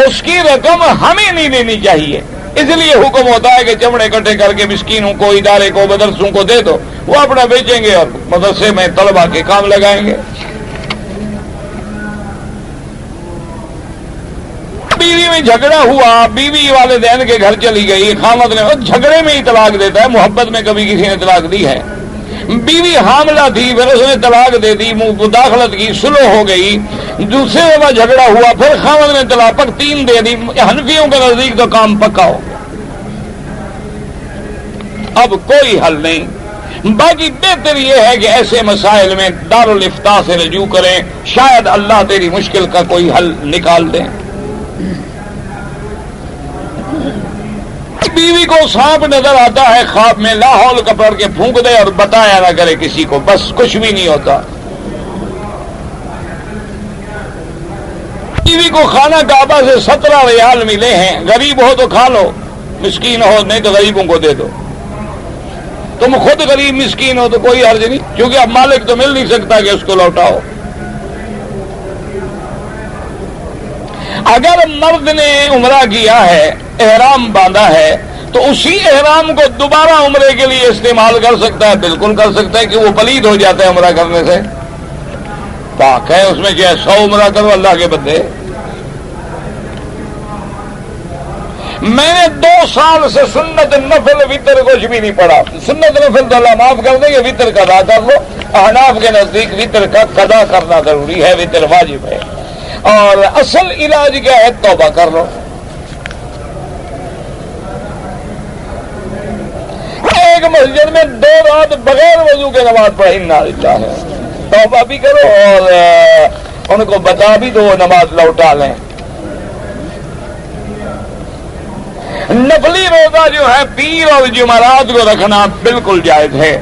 اس کی رقم ہمیں نہیں دینی چاہیے، اس لیے حکم ہوتا ہے کہ چمڑے اکٹھے کر کے مسکینوں کو، ادارے کو، مدرسوں کو دے دو، وہ اپنا بیچیں گے اور مدرسے میں طلبا کے کام لگائیں گے۔ بیوی میں جھگڑا ہوا، بیوی والدین کے گھر چلی گئی، خامد نے جھگڑے میں ہی طلاق دیتا ہے، محبت میں کبھی کسی نے طلاق دی ہے؟ بیوی حاملہ تھی، پھر اس نے طلاق دے دی، مداخلت کی، سلو ہو گئی، دوسرے دفعہ جھگڑا ہوا، پھر خامد نے طلاق 3 دے دی، حنفیوں کے نزدیک تو کام پکا ہو گیا، اب کوئی حل نہیں۔ باقی بہتر یہ ہے کہ ایسے مسائل میں دارالافتاء سے رجوع کریں، شاید اللہ تیری مشکل کا کوئی حل نکال دیں۔ بیوی کو سانپ نظر آتا ہے خواب میں، لاہور کپڑ کے پھونک دے اور بتایا نہ کرے کسی کو، بس کچھ بھی نہیں ہوتا۔ بیوی کو خانہ کعبہ سے 17 ریال ملے ہیں، غریب ہو تو کھا لو، مسکین ہو نہیں تو غریبوں کو دے دو۔ تم خود غریب مسکین ہو تو کوئی حرج نہیں، کیونکہ اب مالک تو مل نہیں سکتا کہ اس کو لوٹاؤ۔ اگر مرد نے عمرہ کیا ہے، احرام باندھا ہے، تو اسی احرام کو دوبارہ عمرے کے لیے استعمال کر سکتا ہے، بالکل کر سکتا ہے، کہ وہ پلید ہو جاتا ہے عمرہ کرنے سے، پاک ہے، اس میں جو ہے 100 عمرہ کرو اللہ کے بندے۔ میں نے 2 سال سے سنت نفل وطر کچھ بھی نہیں پڑھا، سنت نفل تو اللہ معاف کر دے گا، وطر کا ادا کر لو، احناف کے نزدیک وطر کا قضا کرنا ضروری ہے، وطر واجب ہے، اور اصل علاج کیا ہے؟ توبہ کر لو۔ ایک مسجد میں 2 رات بغیر وضو کے نماز پڑھی، انا للہ ہے، توبہ بھی کرو اور ان کو بتا بھی دو نماز لوٹا لیں۔ نفلی روزہ جو ہے پیر اور جمعرات کو رکھنا بالکل جائز ہے،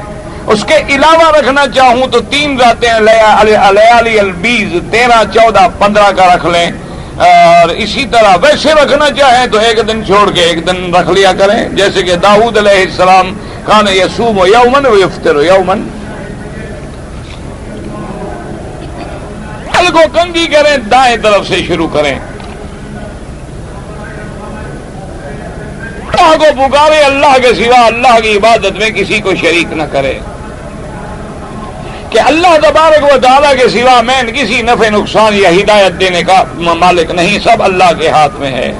اس کے علاوہ رکھنا چاہوں تو 3 راتیں لیالی البیز 13، 14، 15 کا رکھ لیں، اور اسی طرح ویسے رکھنا چاہیں تو 1 دن چھوڑ کے 1 دن رکھ لیا کریں، جیسے کہ داؤد علیہ السلام کان یصوم یومن و یفطر یومن۔ کل کو کنگھی کریں، دائیں طرف سے شروع کریں، اللہ کو پکارے، اللہ کے سوا اللہ کی عبادت میں کسی کو شریک نہ کرے۔ کہ اللہ تبارک و تعالیٰ کے سوا میں کسی نفع نقصان یا ہدایت دینے کا مالک نہیں، سب اللہ کے ہاتھ میں ہے۔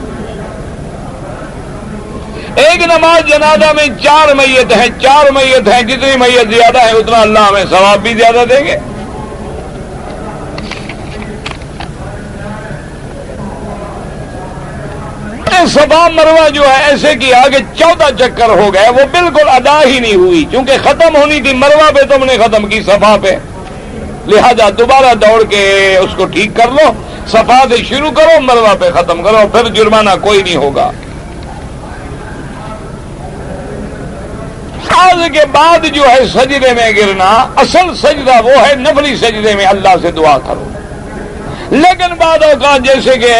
ایک نماز جنازہ میں 4 میت ہیں، 4 میت ہیں، جتنی میت زیادہ ہے اتنا اللہ ہمیں ثواب بھی زیادہ دیں گے۔ صفا مروہ جو ہے ایسے کی آگے 14 چکر ہو گئے، وہ بالکل ادا ہی نہیں ہوئی، کیونکہ ختم ہونی تھی مروہ پہ، تم نے ختم کی صفا پہ، لہذا دوبارہ دوڑ کے اس کو ٹھیک کر لو، صفا سے شروع کرو، مروہ پہ ختم کرو، پھر جرمانہ کوئی نہیں ہوگا۔ آج کے بعد جو ہے سجدے میں گرنا، اصل سجدہ وہ ہے نفلی سجدے میں اللہ سے دعا کرو، لیکن بعد اوقات جیسے کہ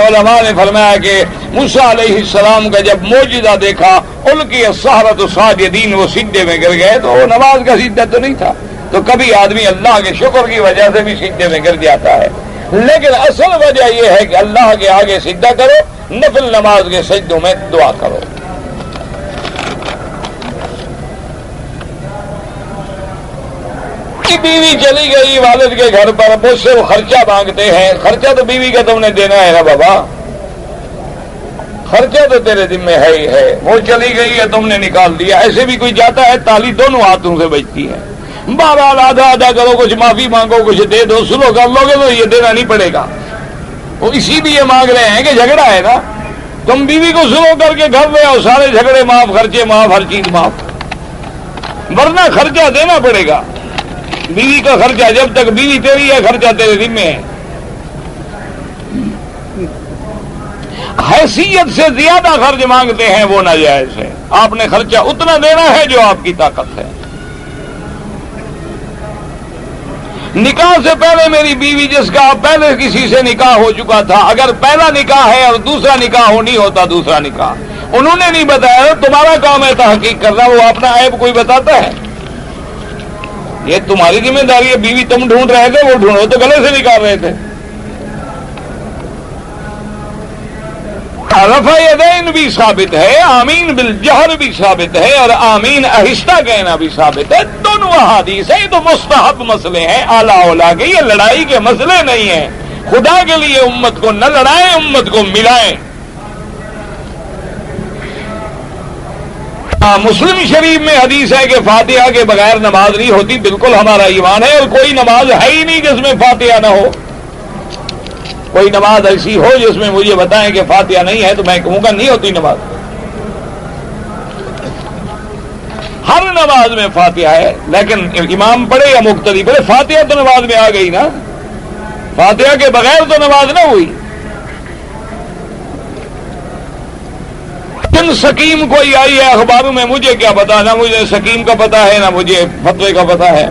علماء نے فرمایا کہ موسیٰ علیہ السلام کا جب معجزہ دیکھا، القی السحرۃ ساجدین، وہ سجدے میں گر گئے، تو وہ نماز کا سجدہ تو نہیں تھا، تو کبھی آدمی اللہ کے شکر کی وجہ سے بھی سجدے میں گر جاتا ہے، لیکن اصل وجہ یہ ہے کہ اللہ کے آگے سجدہ کرو، نفل نماز کے سجدوں میں دعا کرو۔ بیوی چلی گئی والد کے گھر پر، مجھ سے وہ خرچہ مانگتے ہیں، خرچہ تو بیوی کا تم نے دینا ہے نا بابا، خرچہ تو تیرے ذمہ ہے ہی ہے، وہ چلی گئی ہے تم نے نکال دیا، ایسے بھی کوئی جاتا ہے تالی دونوں ہاتھوں سے بجتی ہے، بہرحال آدھا آدھا کرو، کچھ معافی مانگو، کچھ دے دو، سلو کر لو گے تو یہ دینا نہیں پڑے گا، وہ اسی لیے مانگ رہے ہیں کہ جھگڑا ہے نا، تم بیوی کو سلو کر کے گھر لے آؤ، سارے جھگڑے معاف، خرچے معاف، ہر چیز معاف، ورنہ خرچہ دینا پڑے گا، بیوی کا خرچہ، جب تک بیوی تیری ہے خرچہ تیرے ذمہ ہے۔ حیثیت سے زیادہ خرچ مانگتے ہیں وہ ناجائز ہے، آپ نے خرچہ اتنا دینا ہے جو آپ کی طاقت ہے۔ نکاح سے پہلے میری بیوی جس کا پہلے کسی سے نکاح ہو چکا تھا، اگر پہلا نکاح ہے اور دوسرا نکاح نہیں ہوتا، دوسرا نکاح انہوں نے نہیں بتایا، تمہارا کام ہے تحقیق کرنا، وہ اپنا عیب کوئی بتاتا ہے؟ یہ تمہاری ذمہ داری ہے، بیوی تم ڈھونڈ رہے تھے، وہ ڈھونڈو تو گلے سے نکال رہے تھے۔ رفع یدین بھی ثابت ہے، آمین بالجہر بھی ثابت ہے، اور آمین آہستہ کہنا بھی ثابت ہے، دونوں احادیث ہیں، تو مستحب مسئلے ہیں، اعلیٰ اولیٰ کے، یہ لڑائی کے مسئلے نہیں ہیں، خدا کے لیے امت کو نہ لڑائیں، امت کو ملائیں۔ مسلم شریف میں حدیث ہے کہ فاتحہ کے بغیر نماز نہیں ہوتی، بالکل ہمارا ایمان ہے، اور کوئی نماز ہے ہی نہیں جس میں فاتحہ نہ ہو، کوئی نماز ایسی ہو جس میں مجھے بتائیں کہ فاتحہ نہیں ہے تو میں کہوں گا نہیں ہوتی نماز، ہر نماز میں فاتحہ ہے، لیکن امام پڑھے یا مقتدی پڑھے، فاتحہ تو نماز میں آ گئی نا، فاتحہ کے بغیر تو نماز نہ ہوئی۔ سکیم کوئی آئی ہے اخباروں میں، مجھے کیا پتا، نہ مجھے سکیم کا پتا ہے، نہ مجھے فتوے کا پتا ہے۔